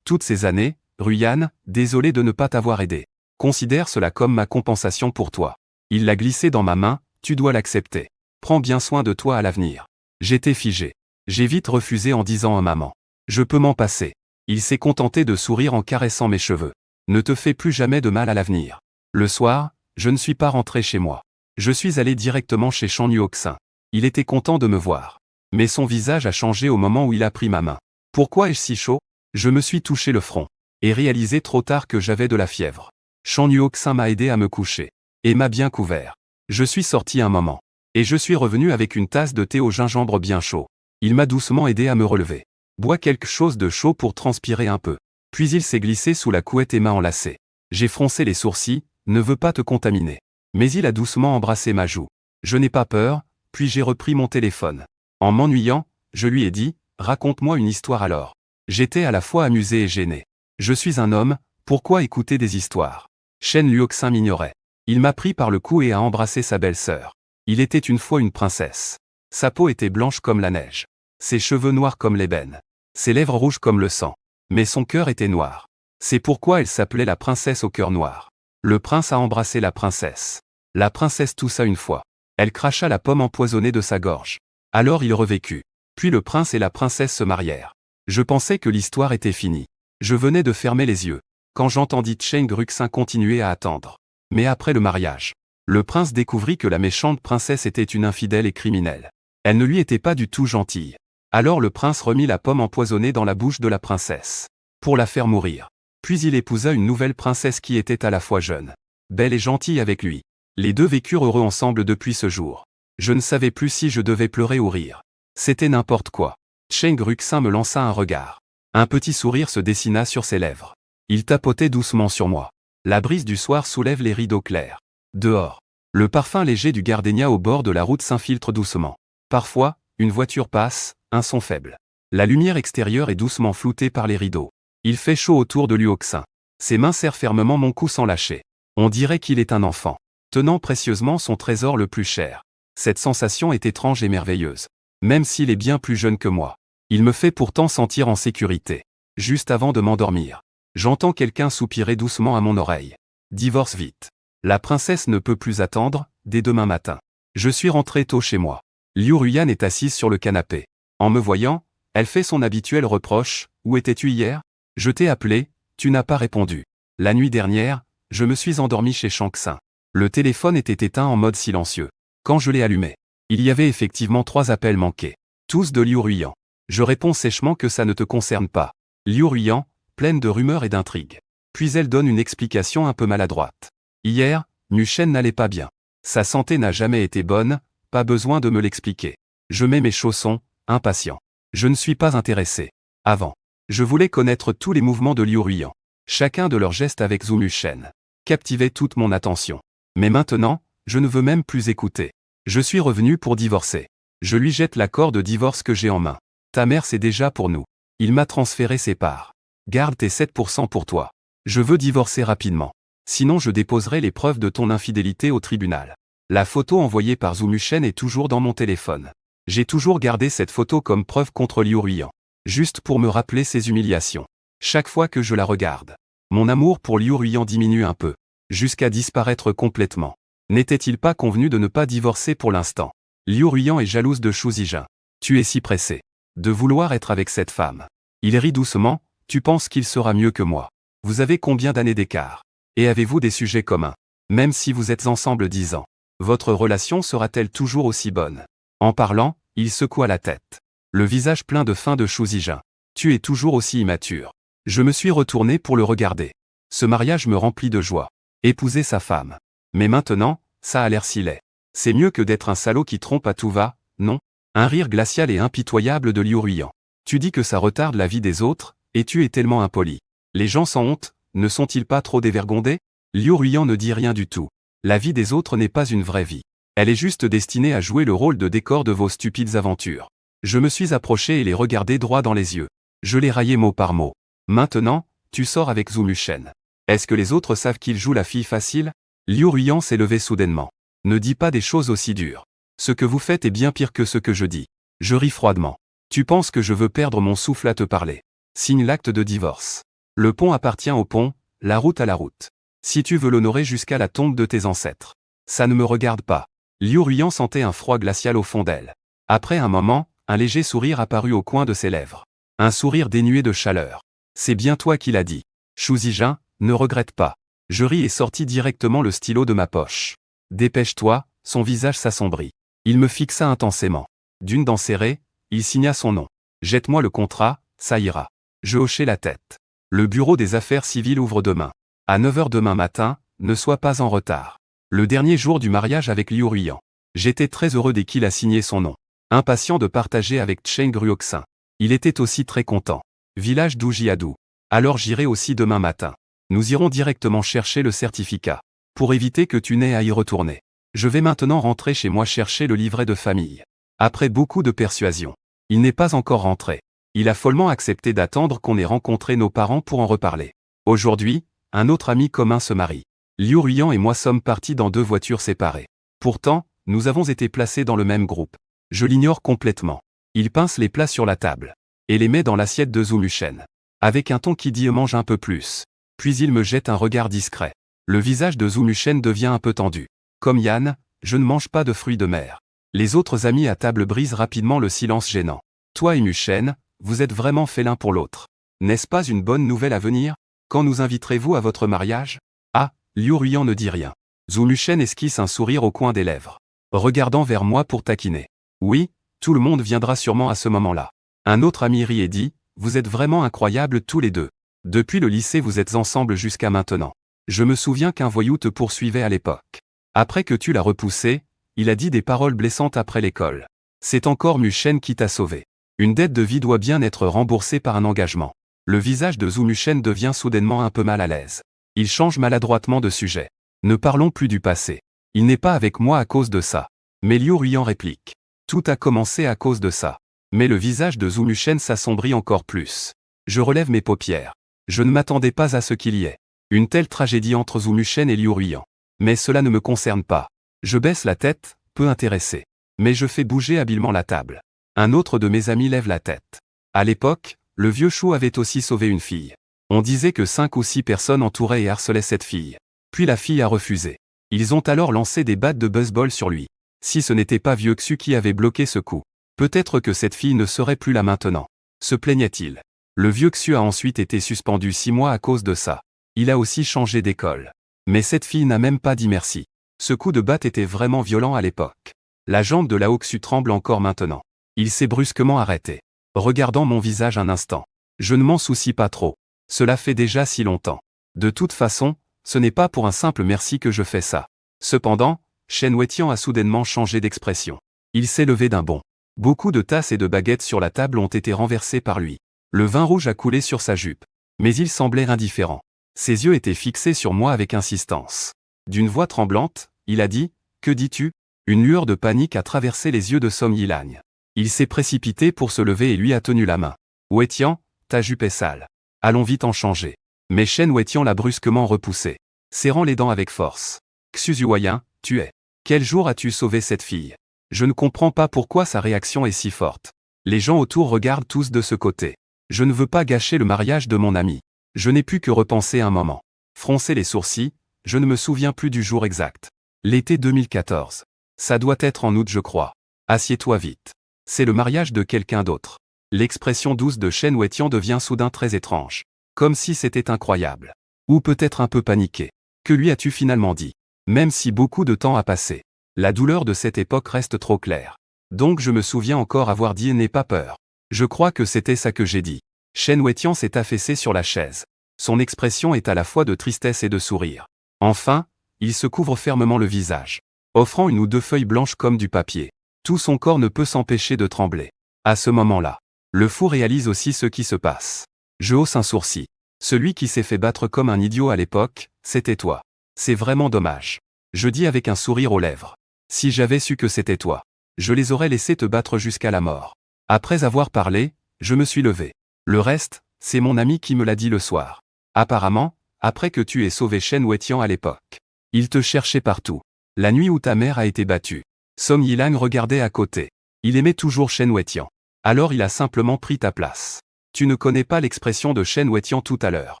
Toutes ces années, Ruyan, désolé de ne pas t'avoir aidé. Considère cela comme ma compensation pour toi. Il l'a glissé dans ma main, tu dois l'accepter. Prends bien soin de toi à l'avenir. J'étais figé. J'ai vite refusé en disant à maman. Je peux m'en passer. Il s'est contenté de sourire en caressant mes cheveux. Ne te fais plus jamais de mal à l'avenir. Le soir, je ne suis pas rentré chez moi. Je suis allé directement chez Shan Yuoxin. Il était content de me voir. Mais son visage a changé au moment où il a pris ma main. Pourquoi ai-je si chaud? Je me suis touché le front. Et réalisé trop tard que j'avais de la fièvre. Shan Yuoxin m'a aidé à me coucher. Et m'a bien couvert. Je suis sorti un moment. Et je suis revenu avec une tasse de thé au gingembre bien chaud. Il m'a doucement aidé à me relever. Bois quelque chose de chaud pour transpirer un peu. Puis il s'est glissé sous la couette et m'a enlacé. J'ai froncé les sourcils, ne veux pas te contaminer. Mais il a doucement embrassé ma joue. Je n'ai pas peur, puis j'ai repris mon téléphone. En m'ennuyant, je lui ai dit, raconte-moi une histoire alors. J'étais à la fois amusé et gêné. Je suis un homme, pourquoi écouter des histoires? Shen Luoxin m'ignorait. Il m'a pris par le cou et a embrassé sa belle-sœur. Il était une fois une princesse. Sa peau était blanche comme la neige. Ses cheveux noirs comme l'ébène. Ses lèvres rouges comme le sang. Mais son cœur était noir. C'est pourquoi elle s'appelait la princesse au cœur noir. Le prince a embrassé la princesse. La princesse toussa une fois. Elle cracha la pomme empoisonnée de sa gorge. Alors il revécut. Puis le prince et la princesse se marièrent. Je pensais que l'histoire était finie. Je venais de fermer les yeux, quand j'entendis Chen Gruxin continuer à attendre. Mais après le mariage, le prince découvrit que la méchante princesse était une infidèle et criminelle. Elle ne lui était pas du tout gentille. Alors le prince remit la pomme empoisonnée dans la bouche de la princesse, pour la faire mourir. Puis il épousa une nouvelle princesse qui était à la fois jeune, belle et gentille avec lui. Les deux vécurent heureux ensemble depuis ce jour. Je ne savais plus si je devais pleurer ou rire. C'était n'importe quoi. Chen Gruxin me lança un regard. Un petit sourire se dessina sur ses lèvres. Il tapotait doucement sur moi. La brise du soir soulève les rideaux clairs. Dehors, le parfum léger du gardénia au bord de la route s'infiltre doucement. Parfois, une voiture passe, un son faible. La lumière extérieure est doucement floutée par les rideaux. Il fait chaud autour de Luoxin. Ses mains serrent fermement mon cou sans lâcher. On dirait qu'il est un enfant, tenant précieusement son trésor le plus cher. Cette sensation est étrange et merveilleuse. Même s'il est bien plus jeune que moi. Il me fait pourtant sentir en sécurité. Juste avant de m'endormir, j'entends quelqu'un soupirer doucement à mon oreille. Divorce vite. La princesse ne peut plus attendre, dès demain matin. Je suis rentré tôt chez moi. Liu Ruyan est assise sur le canapé. En me voyant, elle fait son habituel reproche. Où étais-tu hier? Je t'ai appelé, tu n'as pas répondu. La nuit dernière, je me suis endormi chez Shangxin. Le téléphone était éteint en mode silencieux. Quand je l'ai allumé, il y avait effectivement 3 appels manqués. Tous de Liu Ruyan. Je réponds sèchement que ça ne te concerne pas. Liu Ruyan, pleine de rumeurs et d'intrigues. Puis elle donne une explication un peu maladroite. Hier, Mushen n'allait pas bien. Sa santé n'a jamais été bonne, pas besoin de me l'expliquer. Je mets mes chaussons, impatient. Je ne suis pas intéressé. Avant, je voulais connaître tous les mouvements de Liu Ruyan. Chacun de leurs gestes avec Zhu Mushen captivait toute mon attention. Mais maintenant, je ne veux même plus écouter. Je suis revenu pour divorcer. Je lui jette l'accord de divorce que j'ai en main. Ta mère c'est déjà pour nous. Il m'a transféré ses parts. Garde tes 7% pour toi. Je veux divorcer rapidement. Sinon je déposerai les preuves de ton infidélité au tribunal. La photo envoyée par Zhu Mushen est toujours dans mon téléphone. J'ai toujours gardé cette photo comme preuve contre Liu Ruyan. Juste pour me rappeler ses humiliations. Chaque fois que je la regarde, mon amour pour Liu Ruyan diminue un peu, jusqu'à disparaître complètement. N'était-il pas convenu de ne pas divorcer pour l'instant? Liu Ruiyan est jalouse de Shu Zijin. Tu es si pressé de vouloir être avec cette femme. Il rit doucement, tu penses qu'il sera mieux que moi. Vous avez combien d'années d'écart? Et avez-vous des sujets communs? Même si vous êtes ensemble 10 ans. Votre relation sera-t-elle toujours aussi bonne? En parlant, il secoua la tête. Le visage plein de faim de Shu Zijin. Tu es toujours aussi immature. Je me suis retourné pour le regarder. Ce mariage me remplit de joie. Épouser sa femme. Mais maintenant, ça a l'air si laid. C'est mieux que d'être un salaud qui trompe à tout va, non? Un rire glacial et impitoyable de Liu Ruiyan. Tu dis que ça retarde la vie des autres, et tu es tellement impoli. Les gens sans honte, ne sont-ils pas trop dévergondés? Liu Ruiyan ne dit rien du tout. La vie des autres n'est pas une vraie vie. Elle est juste destinée à jouer le rôle de décor de vos stupides aventures. Je me suis approché et les regardé droit dans les yeux. Je les raillai mot par mot. Maintenant, tu sors avec Zhu Muchen. Est-ce que les autres savent qu'il joue la fille facile? Liu Ruiyan s'est levé soudainement. Ne dis pas des choses aussi dures. Ce que vous faites est bien pire que ce que je dis. Je ris froidement. Tu penses que je veux perdre mon souffle à te parler. Signe l'acte de divorce. Le pont appartient au pont, la route à la route. Si tu veux l'honorer jusqu'à la tombe de tes ancêtres. Ça ne me regarde pas. Liu Ruiyan sentait un froid glacial au fond d'elle. Après un moment, un léger sourire apparut au coin de ses lèvres. Un sourire dénué de chaleur. C'est bien toi qui l'as dit. Shu Zijin, ne regrette pas. Je ris et sortis directement le stylo de ma poche. Dépêche-toi, son visage s'assombrit. Il me fixa intensément. D'une dent serrée, il signa son nom. Jette-moi le contrat, ça ira. Je hochai la tête. Le bureau des affaires civiles ouvre demain. À 9 h demain matin, ne sois pas en retard. Le dernier jour du mariage avec Liu Ruiyan. J'étais très heureux dès qu'il a signé son nom. Impatient de partager avec Cheng Ruoxin. Il était aussi très content. Village d'Oujiadou. Alors j'irai aussi demain matin. Nous irons directement chercher le certificat. Pour éviter que tu n'aies à y retourner. Je vais maintenant rentrer chez moi chercher le livret de famille. Après beaucoup de persuasion. Il n'est pas encore rentré. Il a follement accepté d'attendre qu'on ait rencontré nos parents pour en reparler. Aujourd'hui, un autre ami commun se marie. Liu Ruiyan et moi sommes partis dans 2 voitures séparées. Pourtant, nous avons été placés dans le même groupe. Je l'ignore complètement. Il pince les plats sur la table. Et les met dans l'assiette de Zhu Muchen. Avec un ton qui dit mange un peu plus. Puis il me jette un regard discret. Le visage de Zhu Muchen devient un peu tendu. Comme Yann, je ne mange pas de fruits de mer. Les autres amis à table brisent rapidement le silence gênant. Toi et Muchen, vous êtes vraiment félins pour l'autre. N'est-ce pas une bonne nouvelle à venir? Quand nous inviterez-vous à votre mariage? Ah, Liu Ruiyan ne dit rien. Zhu Muchen esquisse un sourire au coin des lèvres. Regardant vers moi pour taquiner. Oui, tout le monde viendra sûrement à ce moment-là. Un autre ami rit et dit, vous êtes vraiment incroyables tous les deux. Depuis le lycée vous êtes ensemble jusqu'à maintenant. Je me souviens qu'un voyou te poursuivait à l'époque. Après que tu l'as repoussé, il a dit des paroles blessantes après l'école. C'est encore Muchen qui t'a sauvé. Une dette de vie doit bien être remboursée par un engagement. Le visage de Zhu Muchen devient soudainement un peu mal à l'aise. Il change maladroitement de sujet. Ne parlons plus du passé. Il n'est pas avec moi à cause de ça. Mais Liu Ruiyan réplique. Tout a commencé à cause de ça. Mais le visage de Zhu Muchen s'assombrit encore plus. Je relève mes paupières. Je ne m'attendais pas à ce qu'il y ait une telle tragédie entre Zhu Muchen et Liu Ruiyan. Mais cela ne me concerne pas. Je baisse la tête, peu intéressé. Mais je fais bouger habilement la table. Un autre de mes amis lève la tête. À l'époque, le vieux Chou avait aussi sauvé une fille. On disait que 5 ou 6 personnes entouraient et harcelaient cette fille. Puis la fille a refusé. Ils ont alors lancé des battes de baseball sur lui. Si ce n'était pas vieux Xu qui avait bloqué ce coup, peut-être que cette fille ne serait plus là maintenant. Se plaignait-il. Le vieux Xu a ensuite été suspendu 6 mois à cause de ça. Il a aussi changé d'école. Mais cette fille n'a même pas dit merci. Ce coup de batte était vraiment violent à l'époque. La jambe de Lao Xu tremble encore maintenant. Il s'est brusquement arrêté. Regardant mon visage un instant. Je ne m'en soucie pas trop. Cela fait déjà si longtemps. De toute façon, ce n'est pas pour un simple merci que je fais ça. Cependant, Shen Weitian a soudainement changé d'expression. Il s'est levé d'un bond. Beaucoup de tasses et de baguettes sur la table ont été renversées par lui. Le vin rouge a coulé sur sa jupe. Mais il semblait indifférent. Ses yeux étaient fixés sur moi avec insistance. D'une voix tremblante, il a dit, « Que dis-tu » Une lueur de panique a traversé les yeux de Song Yilang. Il s'est précipité pour se lever et lui a tenu la main. « Weitian, ta jupe est sale. Allons vite en changer. » Mais Shen Weitian l'a brusquement repoussé, serrant les dents avec force. « Xu Zuoyan, tu es. Quel jour as-tu sauvé cette fille ? Je ne comprends pas pourquoi sa réaction est si forte. Les gens autour regardent tous de ce côté. Je ne veux pas gâcher le mariage de mon ami. Je n'ai pu que repenser un moment. Froncer les sourcils, je ne me souviens plus du jour exact. L'été 2014. Ça doit être en août je crois. Assieds-toi vite. C'est le mariage de quelqu'un d'autre. L'expression douce de Shen Weitian devient soudain très étrange. Comme si c'était incroyable. Ou peut-être un peu paniqué. Que lui as-tu finalement dit? Même si beaucoup de temps a passé. La douleur de cette époque reste trop claire. Donc je me souviens encore avoir dit « n'aie pas peur ». Je crois que c'était ça que j'ai dit. Shen Weitian s'est affaissé sur la chaise. Son expression est à la fois de tristesse et de sourire. Enfin, il se couvre fermement le visage, offrant une ou deux feuilles blanches comme du papier. Tout son corps ne peut s'empêcher de trembler. À ce moment-là, le fou réalise aussi ce qui se passe. Je hausse un sourcil. Celui qui s'est fait battre comme un idiot à l'époque, c'était toi. C'est vraiment dommage. Je dis avec un sourire aux lèvres. Si j'avais su que c'était toi, je les aurais laissés te battre jusqu'à la mort. Après avoir parlé, je me suis levé. Le reste, c'est mon ami qui me l'a dit le soir. Apparemment, après que tu aies sauvé Shen Weitian à l'époque. Il te cherchait partout. La nuit où ta mère a été battue. Song Yilang regardait à côté. Il aimait toujours Shen Weitian. Alors il a simplement pris ta place. Tu ne connais pas l'expression de Shen Weitian tout à l'heure.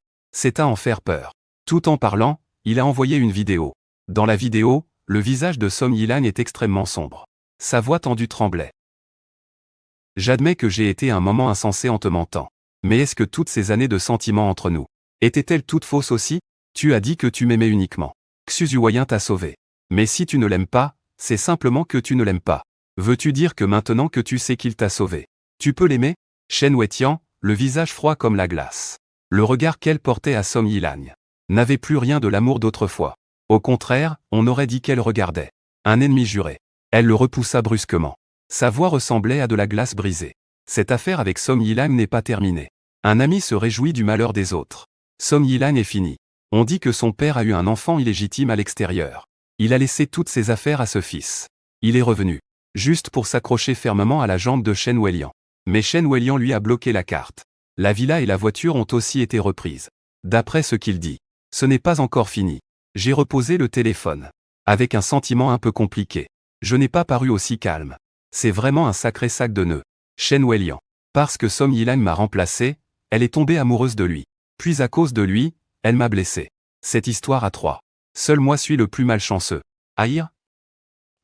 C'est à en faire peur. Tout en parlant, il a envoyé une vidéo. Dans la vidéo, le visage de Song Yilang est extrêmement sombre. Sa voix tendue tremblait. J'admets que j'ai été un moment insensé en te mentant. Mais est-ce que toutes ces années de sentiments entre nous étaient-elles toutes fausses aussi? Tu as dit que tu m'aimais uniquement. Xu Zuoyin t'a sauvé. Mais si tu ne l'aimes pas, c'est simplement que tu ne l'aimes pas. Veux-tu dire que maintenant que tu sais qu'il t'a sauvé, tu peux l'aimer? Shen Weitian, le visage froid comme la glace. Le regard qu'elle portait à Song Yilang n'avait plus rien de l'amour d'autrefois. Au contraire, on aurait dit qu'elle regardait un ennemi juré. Elle le repoussa brusquement. Sa voix ressemblait à de la glace brisée. Cette affaire avec Song Yilang n'est pas terminée. Un ami se réjouit du malheur des autres. Song Yilang est fini. On dit que son père a eu un enfant illégitime à l'extérieur. Il a laissé toutes ses affaires à ce fils. Il est revenu, juste pour s'accrocher fermement à la jambe de Shen Weilian. Mais Shen Weilian lui a bloqué la carte. La villa et la voiture ont aussi été reprises. D'après ce qu'il dit, ce n'est pas encore fini. J'ai reposé le téléphone. Avec un sentiment un peu compliqué. Je n'ai pas paru aussi calme. C'est vraiment un sacré sac de nœuds. Shen Weilian. Parce que Song Yilang m'a remplacé, elle est tombée amoureuse de lui. Puis à cause de lui, elle m'a blessé. Cette histoire à trois. Seul moi suis le plus malchanceux. Haïr?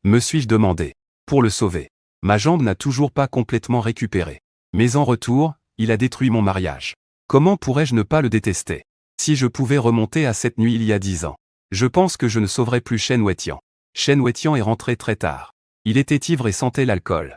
Me suis-je demandé. Pour le sauver. Ma jambe n'a toujours pas complètement récupéré. Mais en retour, il a détruit mon mariage. Comment pourrais-je ne pas le détester? Si je pouvais remonter à cette nuit il y a 10 ans. Je pense que je ne sauverais plus Shen Weitian. Shen Weitian est rentré très tard. Il était ivre et sentait l'alcool.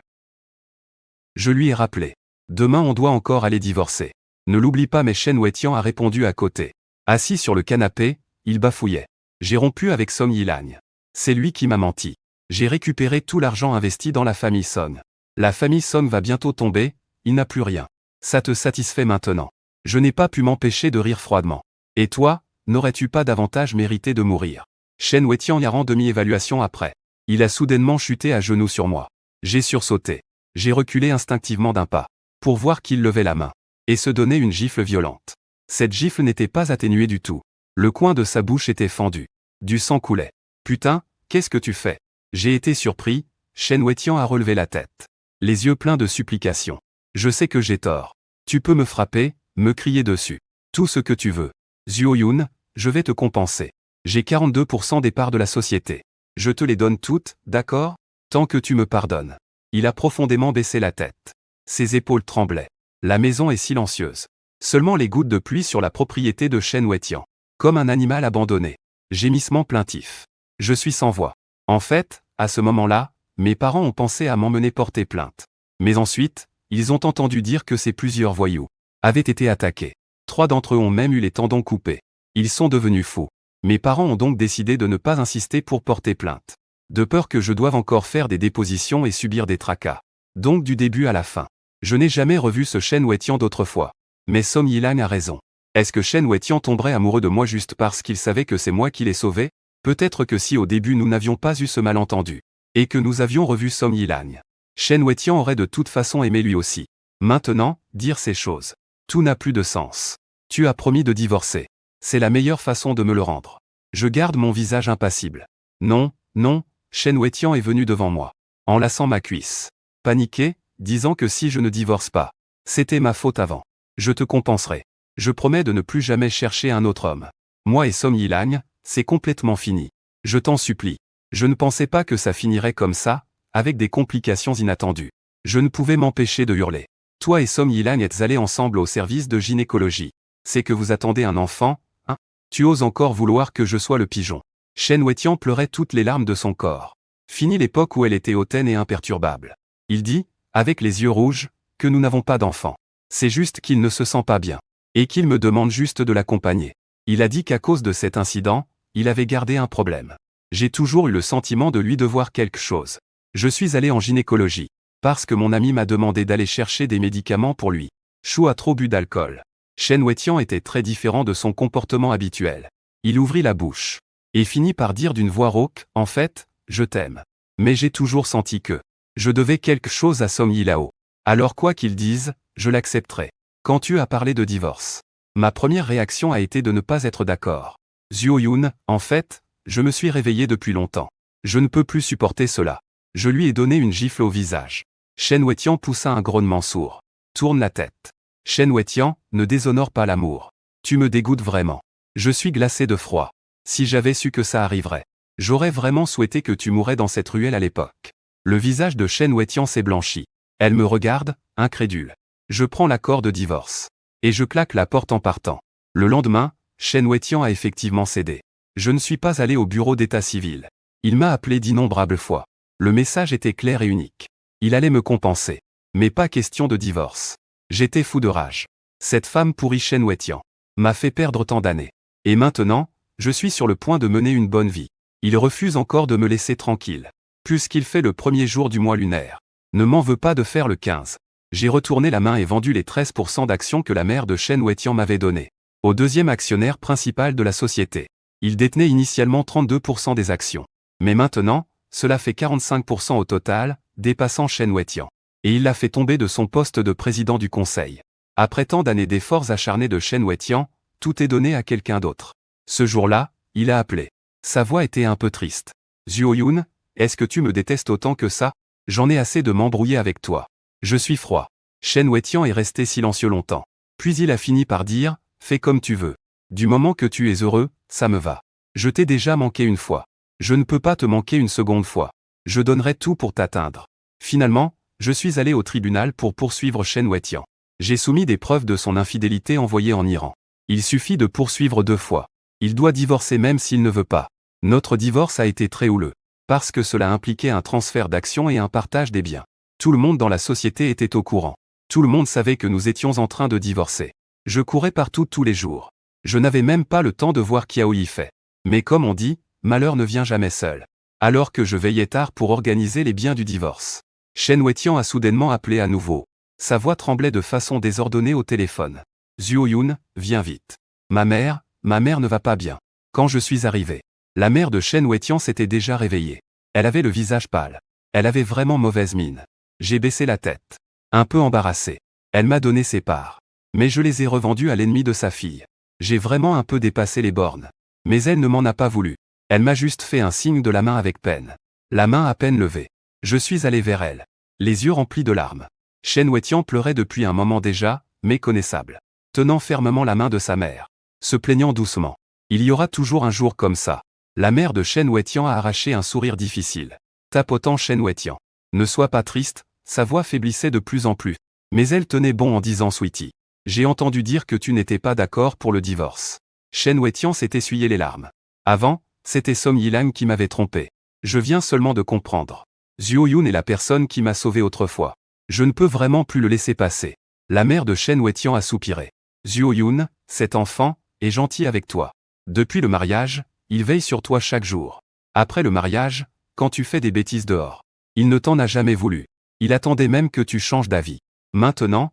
Je lui ai rappelé. Demain on doit encore aller divorcer. Ne l'oublie pas, mais Shen Weitian a répondu à côté. Assis sur le canapé, il bafouillait. J'ai rompu avec Song Yilang. C'est lui qui m'a menti. J'ai récupéré tout l'argent investi dans la famille Song. La famille Song va bientôt tomber, il n'a plus rien. Ça te satisfait maintenant? Je n'ai pas pu m'empêcher de rire froidement. Et toi, n'aurais-tu pas davantage mérité de mourir? Shen Weitian y rend demi-évaluation après. Il a soudainement chuté à genoux sur moi. J'ai sursauté. J'ai reculé instinctivement d'un pas, pour voir qu'il levait la main, et se donnait une gifle violente. Cette gifle n'était pas atténuée du tout. Le coin de sa bouche était fendu. Du sang coulait. Putain, qu'est-ce que tu fais? J'ai été surpris, Shen Weitian a relevé la tête. Les yeux pleins de supplication. Je sais que j'ai tort. Tu peux me frapper, me crier dessus. Tout ce que tu veux. Zuoyun, je vais te compenser. J'ai 42% des parts de la société. Je te les donne toutes, d'accord? Tant que tu me pardonnes. Il a profondément baissé la tête. Ses épaules tremblaient. La maison est silencieuse. Seulement les gouttes de pluie sur la propriété de Shen Weitian. Comme un animal abandonné. Gémissement plaintif. Je suis sans voix. En fait, à ce moment-là, mes parents ont pensé à m'emmener porter plainte. Mais ensuite, ils ont entendu dire que ces plusieurs voyous avaient été attaqués. 3 d'entre eux ont même eu les tendons coupés. Ils sont devenus fous. Mes parents ont donc décidé de ne pas insister pour porter plainte. De peur que je doive encore faire des dépositions et subir des tracas. Donc du début à la fin. Je n'ai jamais revu ce Shen Weitian d'autrefois. Mais Song Yilang a raison. Est-ce que Shen Weitian tomberait amoureux de moi juste parce qu'il savait que c'est moi qui l'ai sauvé? Peut-être que si au début nous n'avions pas eu ce malentendu, et que nous avions revu Song Yilang, Shen Weitian aurait de toute façon aimé lui aussi. Maintenant, dire ces choses. Tout n'a plus de sens. Tu as promis de divorcer. C'est la meilleure façon de me le rendre. Je garde mon visage impassible. Non, non, Shen Weitian est venu devant moi, enlaçant ma cuisse. Paniqué, disant que si je ne divorce pas, c'était ma faute avant. Je te compenserai. Je promets de ne plus jamais chercher un autre homme. Moi et Song Yilang, c'est complètement fini. Je t'en supplie. Je ne pensais pas que ça finirait comme ça, avec des complications inattendues. Je ne pouvais m'empêcher de hurler. Toi et Som Yilang êtes allés ensemble au service de gynécologie. C'est que vous attendez un enfant, hein? Tu oses encore vouloir que je sois le pigeon. Shen Weitian pleurait toutes les larmes de son corps. Fini l'époque où elle était hautaine et imperturbable. Il dit, avec les yeux rouges, que nous n'avons pas d'enfant. C'est juste qu'il ne se sent pas bien. Et qu'il me demande juste de l'accompagner. Il a dit qu'à cause de cet incident, il avait gardé un problème. J'ai toujours eu le sentiment de lui devoir quelque chose. Je suis allé en gynécologie. Parce que mon ami m'a demandé d'aller chercher des médicaments pour lui. Chou a trop bu d'alcool. Shen Weitian était très différent de son comportement habituel. Il ouvrit la bouche. Et finit par dire d'une voix rauque, en fait, je t'aime. Mais j'ai toujours senti que je devais quelque chose à Som Yilao. Alors quoi qu'il dise, je l'accepterai. Quand tu as parlé de divorce, ma première réaction a été de ne pas être d'accord. Zhuo Yun, en fait, je me suis réveillé depuis longtemps. Je ne peux plus supporter cela. Je lui ai donné une gifle au visage. Shen Weitian poussa un grognement sourd. Tourne la tête. Shen Weitian, ne déshonore pas l'amour. Tu me dégoûtes vraiment. Je suis glacé de froid. Si j'avais su que ça arriverait, j'aurais vraiment souhaité que tu mourrais dans cette ruelle à l'époque. Le visage de Shen Weitian s'est blanchi. Elle me regarde, incrédule. Je prends l'accord de divorce. Et je claque la porte en partant. Le lendemain, Shen Weitian a effectivement cédé. Je ne suis pas allé au bureau d'état civil. Il m'a appelé d'innombrables fois. Le message était clair et unique. Il allait me compenser. Mais pas question de divorce. J'étais fou de rage. Cette femme pourrie Shen Weitian m'a fait perdre tant d'années. Et maintenant, je suis sur le point de mener une bonne vie. Il refuse encore de me laisser tranquille. Puisqu'il fait le premier jour du mois lunaire. Ne m'en veux pas de faire le 15. J'ai retourné la main et vendu les 13% d'actions que la mère de Shen Weitian m'avait données. Au deuxième actionnaire principal de la société. Il détenait initialement 32% des actions. Mais maintenant, cela fait 45% au total, dépassant Shen Weitian. Et il l'a fait tomber de son poste de président du conseil. Après tant d'années d'efforts acharnés de Shen Weitian, tout est donné à quelqu'un d'autre. Ce jour-là, il a appelé. Sa voix était un peu triste. Zhuo Yun, est-ce que tu me détestes autant que ça? J'en ai assez de m'embrouiller avec toi. Je suis froid. Shen Weitian est resté silencieux longtemps. Puis il a fini par dire, fais comme tu veux. Du moment que tu es heureux, ça me va. Je t'ai déjà manqué une fois. Je ne peux pas te manquer une seconde fois. Je donnerai tout pour t'atteindre. Finalement, je suis allé au tribunal pour poursuivre Shen Weitian. J'ai soumis des preuves de son infidélité envoyée en Iran. Il suffit de poursuivre 2 fois. Il doit divorcer même s'il ne veut pas. Notre divorce a été très houleux. Parce que cela impliquait un transfert d'actions et un partage des biens. Tout le monde dans la société était au courant. Tout le monde savait que nous étions en train de divorcer. Je courais partout tous les jours. Je n'avais même pas le temps de voir Kiao Yifei. Mais comme on dit, malheur ne vient jamais seul. Alors que je veillais tard pour organiser les biens du divorce. Shen Weitian a soudainement appelé à nouveau. Sa voix tremblait de façon désordonnée au téléphone. Zhuo Yun, viens vite. Ma mère ne va pas bien. Quand je suis arrivé, la mère de Shen Weitian s'était déjà réveillée. Elle avait le visage pâle. Elle avait vraiment mauvaise mine. J'ai baissé la tête. Un peu embarrassé. Elle m'a donné ses parts. Mais je les ai revendues à l'ennemi de sa fille. J'ai vraiment un peu dépassé les bornes. Mais elle ne m'en a pas voulu. Elle m'a juste fait un signe de la main avec peine. La main à peine levée. Je suis allé vers elle. Les yeux remplis de larmes. Shen Weitian pleurait depuis un moment déjà, méconnaissable. Tenant fermement la main de sa mère. Se plaignant doucement. Il y aura toujours un jour comme ça. La mère de Shen Weitian a arraché un sourire difficile. Tapotant Shen Weitian. Ne sois pas triste, sa voix faiblissait de plus en plus. Mais elle tenait bon en disant Sweetie. J'ai entendu dire que tu n'étais pas d'accord pour le divorce. Shen Weitian s'est essuyé les larmes. Avant, c'était Som Yilang qui m'avait trompé. Je viens seulement de comprendre. Zhuo Yun est la personne qui m'a sauvé autrefois. Je ne peux vraiment plus le laisser passer. La mère de Shen Weitian a soupiré. Zhuo Yun, cet enfant, est gentil avec toi. Depuis le mariage, il veille sur toi chaque jour. Après le mariage, quand tu fais des bêtises dehors, il ne t'en a jamais voulu. Il attendait même que tu changes d'avis. Maintenant,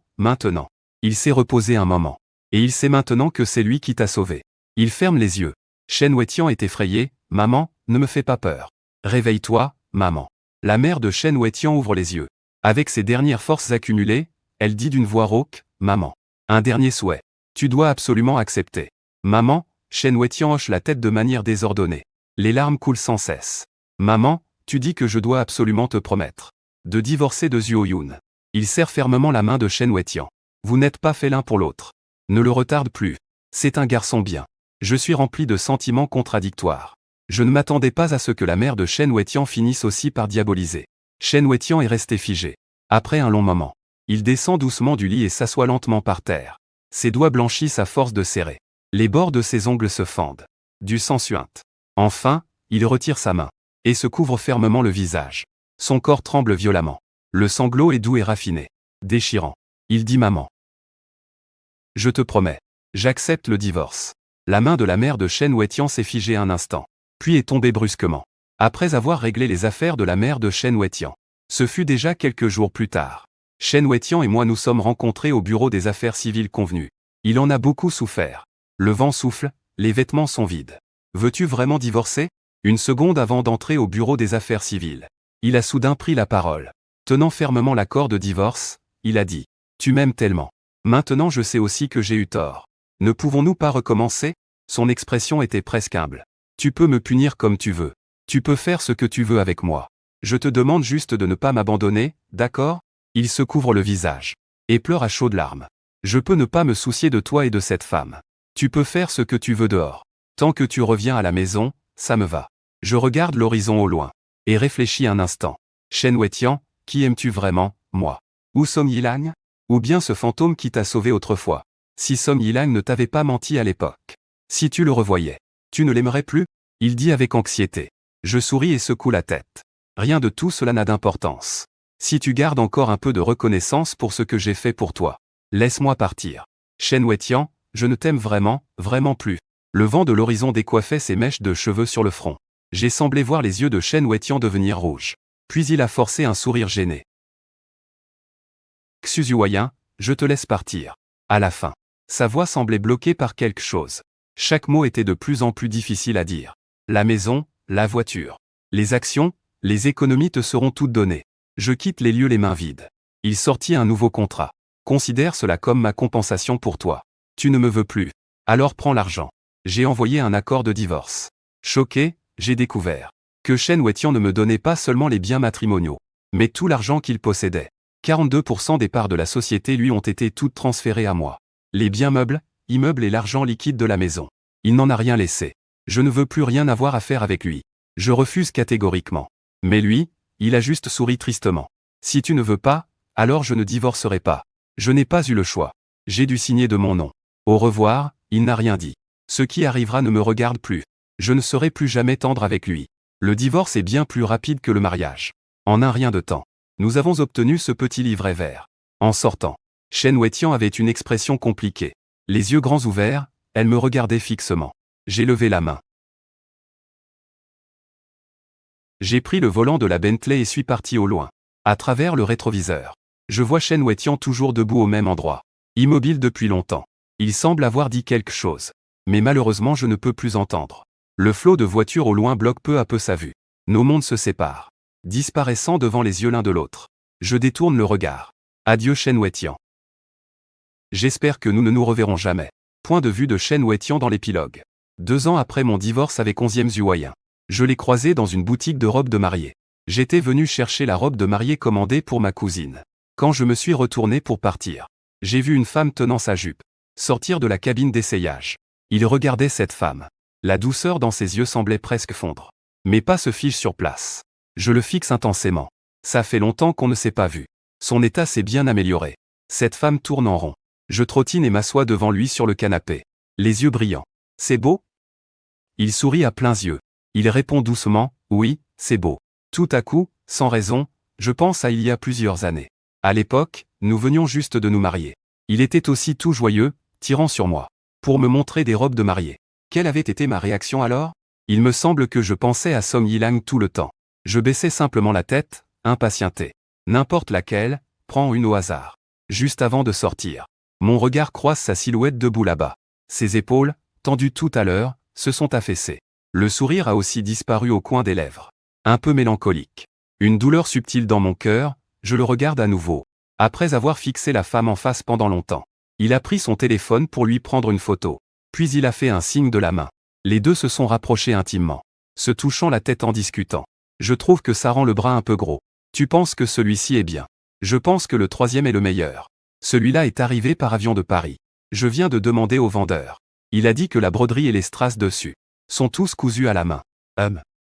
il s'est reposé un moment. Et il sait maintenant que c'est lui qui t'a sauvé. Il ferme les yeux. Shen Weitian est effrayé. Maman, ne me fais pas peur. Réveille-toi, maman. La mère de Shen Weitian ouvre les yeux. Avec ses dernières forces accumulées, elle dit d'une voix rauque, maman. Un dernier souhait. Tu dois absolument accepter. Maman, Shen Weitian hoche la tête de manière désordonnée. Les larmes coulent sans cesse. Maman, tu dis que je dois absolument te promettre de divorcer de Zhuo Yun. Il serre fermement la main de Shen Weitian. Vous n'êtes pas fait l'un pour l'autre. Ne le retarde plus. C'est un garçon bien. Je suis rempli de sentiments contradictoires. Je ne m'attendais pas à ce que la mère de Shen Weitian finisse aussi par diaboliser Chen Weiqian est resté figé. Après un long moment, il descend doucement du lit et s'assoit lentement par terre. Ses doigts blanchissent à force de serrer. Les bords de ses ongles se fendent. Du sang suinte. Enfin, il retire sa main et se couvre fermement le visage. Son corps tremble violemment. Le sanglot est doux et raffiné. Déchirant. Il dit maman. Je te promets. J'accepte le divorce. La main de la mère de Chen Weiqian s'est figée un instant, puis est tombée brusquement. Après avoir réglé les affaires de la mère de Chen Weiqian. Ce fut déjà quelques jours plus tard. Chen Weiqian et moi nous sommes rencontrés au bureau des affaires civiles convenues. Il en a beaucoup souffert. Le vent souffle, les vêtements sont vides. Veux-tu vraiment divorcer? Une seconde avant d'entrer au bureau des affaires civiles. Il a soudain pris la parole. Tenant fermement l'accord de divorce, il a dit. Tu m'aimes tellement. Maintenant je sais aussi que j'ai eu tort. Ne pouvons-nous pas recommencer? Son expression était presque humble. Tu peux me punir comme tu veux. Tu peux faire ce que tu veux avec moi. Je te demande juste de ne pas m'abandonner, d'accord? Il se couvre le visage. Et pleure à chaudes larmes. Je peux ne pas me soucier de toi et de cette femme. Tu peux faire ce que tu veux dehors. Tant que tu reviens à la maison, ça me va. Je regarde l'horizon au loin. Et réfléchis un instant. Chen Weiqian, qui aimes-tu vraiment, moi? Ou Song Yilang? Ou bien ce fantôme qui t'a sauvé autrefois? Si Song Yilang ne t'avait pas menti à l'époque. Si tu le revoyais, tu ne l'aimerais plus? Il dit avec anxiété. Je souris et secoue la tête. Rien de tout cela n'a d'importance. Si tu gardes encore un peu de reconnaissance pour ce que j'ai fait pour toi, laisse-moi partir. Chen Weiqian, je ne t'aime vraiment, vraiment plus. Le vent de l'horizon décoiffait ses mèches de cheveux sur le front. J'ai semblé voir les yeux de Chen Weiqian devenir rouges. Puis il a forcé un sourire gêné. Xu Zuoyan, je te laisse partir. À la fin, sa voix semblait bloquée par quelque chose. Chaque mot était de plus en plus difficile à dire. La maison, la voiture, les actions, les économies te seront toutes données. Je quitte les lieux les mains vides. Il sortit un nouveau contrat. Considère cela comme ma compensation pour toi. Tu ne me veux plus. Alors prends l'argent. J'ai envoyé un accord de divorce. Choqué, j'ai découvert que Chen Weiqian ne me donnait pas seulement les biens matrimoniaux, mais tout l'argent qu'il possédait. 42% des parts de la société lui ont été toutes transférées à moi. Les biens meubles, immeubles et l'argent liquide de la maison. Il n'en a rien laissé. Je ne veux plus rien avoir à faire avec lui. Je refuse catégoriquement. Mais lui, il a juste souri tristement. Si tu ne veux pas, alors je ne divorcerai pas. Je n'ai pas eu le choix. J'ai dû signer de mon nom. Au revoir, il n'a rien dit. Ce qui arrivera ne me regarde plus. Je ne serai plus jamais tendre avec lui. Le divorce est bien plus rapide que le mariage. En un rien de temps, nous avons obtenu ce petit livret vert. En sortant, Chen Weiqian avait une expression compliquée. Les yeux grands ouverts, elle me regardait fixement. J'ai levé la main. J'ai pris le volant de la Bentley et suis parti au loin. À travers le rétroviseur, je vois Chen Weiqian toujours debout au même endroit. Immobile depuis longtemps. Il semble avoir dit quelque chose. Mais malheureusement je ne peux plus entendre. Le flot de voitures au loin bloque peu à peu sa vue. Nos mondes se séparent, disparaissant devant les yeux l'un de l'autre. Je détourne le regard. Adieu Chen Weiqian. J'espère que nous ne nous reverrons jamais. Point de vue de Chen Weiqian dans l'épilogue. 2 ans après mon divorce avec 11e Zuoyan. Je l'ai croisé dans une boutique de robes de mariée. J'étais venu chercher la robe de mariée commandée pour ma cousine. Quand je me suis retourné pour partir, j'ai vu une femme tenant sa jupe sortir de la cabine d'essayage. Il regardait cette femme. La douceur dans ses yeux semblait presque fondre. Mais pas se fige sur place. Je le fixe intensément. Ça fait longtemps qu'on ne s'est pas vu. Son état s'est bien amélioré. Cette femme tourne en rond. Je trottine et m'assois devant lui sur le canapé. Les yeux brillants. C'est beau? Il sourit à pleins yeux. Il répond doucement, oui, c'est beau. Tout à coup, sans raison, je pense à il y a plusieurs années. À l'époque, nous venions juste de nous marier. Il était aussi tout joyeux, tirant sur moi, pour me montrer des robes de mariée. Quelle avait été ma réaction alors? Il me semble que je pensais à Song Yilang tout le temps. Je baissais simplement la tête, impatienté. N'importe laquelle, prends une au hasard. Juste avant de sortir, mon regard croise sa silhouette debout là-bas. Ses épaules, tendues tout à l'heure, se sont affaissées. Le sourire a aussi disparu au coin des lèvres. Un peu mélancolique. Une douleur subtile dans mon cœur, je le regarde à nouveau. Après avoir fixé la femme en face pendant longtemps, il a pris son téléphone pour lui prendre une photo. Puis il a fait un signe de la main. Les deux se sont rapprochés intimement, se touchant la tête en discutant. Je trouve que ça rend le bras un peu gros. Tu penses que celui-ci est bien. Je pense que le troisième est le meilleur. Celui-là est arrivé par avion de Paris. Je viens de demander au vendeur. Il a dit que la broderie et les strass dessus sont tous cousus à la main.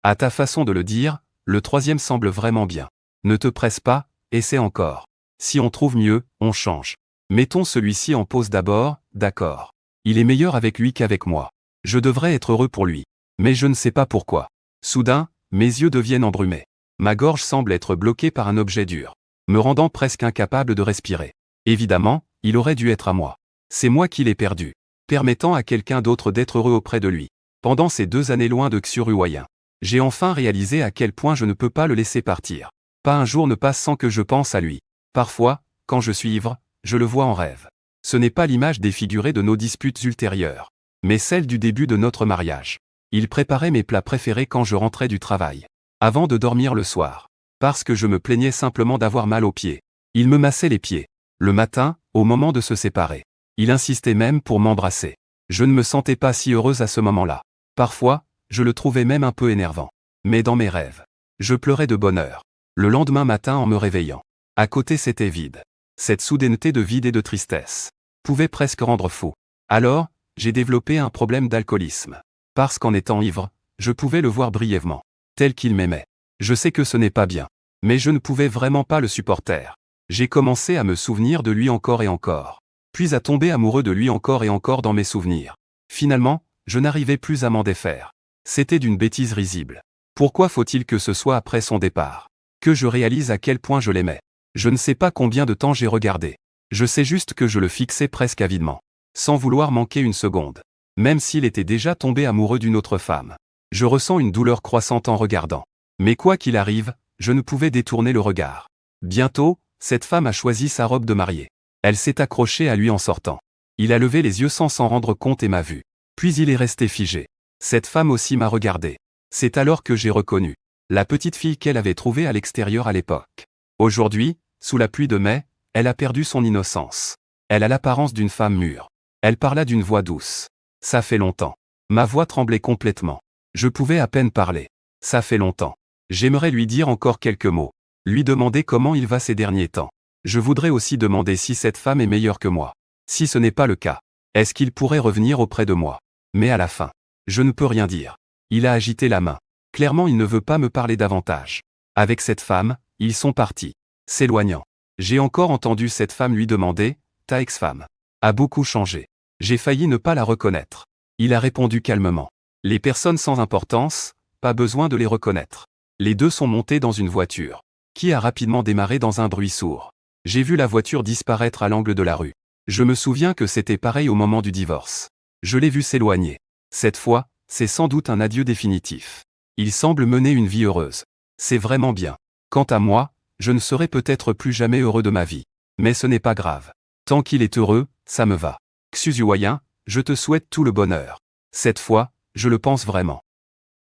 À ta façon de le dire, le troisième semble vraiment bien. Ne te presse pas, essaie encore. Si on trouve mieux, on change. Mettons celui-ci en pause d'abord, d'accord. Il est meilleur avec lui qu'avec moi. Je devrais être heureux pour lui. Mais je ne sais pas pourquoi. Soudain, mes yeux deviennent embrumés. Ma gorge semble être bloquée par un objet dur, me rendant presque incapable de respirer. Évidemment, il aurait dû être à moi. C'est moi qui l'ai perdu, permettant à quelqu'un d'autre d'être heureux auprès de lui. Pendant ces 2 années loin de Xuruoyen, j'ai enfin réalisé à quel point je ne peux pas le laisser partir. Pas un jour ne passe sans que je pense à lui. Parfois, quand je suis ivre, je le vois en rêve. Ce n'est pas l'image défigurée de nos disputes ultérieures, mais celle du début de notre mariage. Il préparait mes plats préférés quand je rentrais du travail, avant de dormir le soir, parce que je me plaignais simplement d'avoir mal aux pieds. Il me massait les pieds. Le matin, au moment de se séparer, il insistait même pour m'embrasser. Je ne me sentais pas si heureuse à ce moment-là. Parfois, je le trouvais même un peu énervant. Mais dans mes rêves, je pleurais de bonheur. Le lendemain matin en me réveillant, à côté c'était vide. Cette soudaineté de vide et de tristesse pouvait presque rendre fou. Alors, j'ai développé un problème d'alcoolisme. Parce qu'en étant ivre, je pouvais le voir brièvement, tel qu'il m'aimait. Je sais que ce n'est pas bien, mais je ne pouvais vraiment pas le supporter. J'ai commencé à me souvenir de lui encore et encore, puis à tomber amoureux de lui encore et encore dans mes souvenirs. Finalement, je n'arrivais plus à m'en défaire. C'était d'une bêtise risible. Pourquoi faut-il que ce soit après son départ que je réalise à quel point je l'aimais? Je ne sais pas combien de temps j'ai regardé. Je sais juste que je le fixais presque avidement, sans vouloir manquer une seconde. Même s'il était déjà tombé amoureux d'une autre femme. Je ressens une douleur croissante en regardant. Mais quoi qu'il arrive, je ne pouvais détourner le regard. Bientôt, cette femme a choisi sa robe de mariée. Elle s'est accrochée à lui en sortant. Il a levé les yeux sans s'en rendre compte et m'a vu. Puis il est resté figé. Cette femme aussi m'a regardé. C'est alors que j'ai reconnu la petite fille qu'elle avait trouvée à l'extérieur à l'époque. Aujourd'hui, sous la pluie de mai, elle a perdu son innocence. Elle a l'apparence d'une femme mûre. Elle parla d'une voix douce. Ça fait longtemps. Ma voix tremblait complètement. Je pouvais à peine parler. Ça fait longtemps. J'aimerais lui dire encore quelques mots. Lui demander comment il va ces derniers temps. Je voudrais aussi demander si cette femme est meilleure que moi. Si ce n'est pas le cas, est-ce qu'il pourrait revenir auprès de moi? Mais à la fin, je ne peux rien dire. Il a agité la main. Clairement, il ne veut pas me parler davantage. Avec cette femme, ils sont partis, s'éloignant. J'ai encore entendu cette femme lui demander « Ta ex-femme a beaucoup changé. » J'ai failli ne pas la reconnaître. Il a répondu calmement. Les personnes sans importance, pas besoin de les reconnaître. Les deux sont montés dans une voiture, qui a rapidement démarré dans un bruit sourd. J'ai vu la voiture disparaître à l'angle de la rue. Je me souviens que c'était pareil au moment du divorce. Je l'ai vu s'éloigner. Cette fois, c'est sans doute un adieu définitif. Il semble mener une vie heureuse. C'est vraiment bien. Quant à moi, je ne serai peut-être plus jamais heureux de ma vie. Mais ce n'est pas grave. Tant qu'il est heureux, ça me va. Xuzuoyen, je te souhaite tout le bonheur. Cette fois, je le pense vraiment.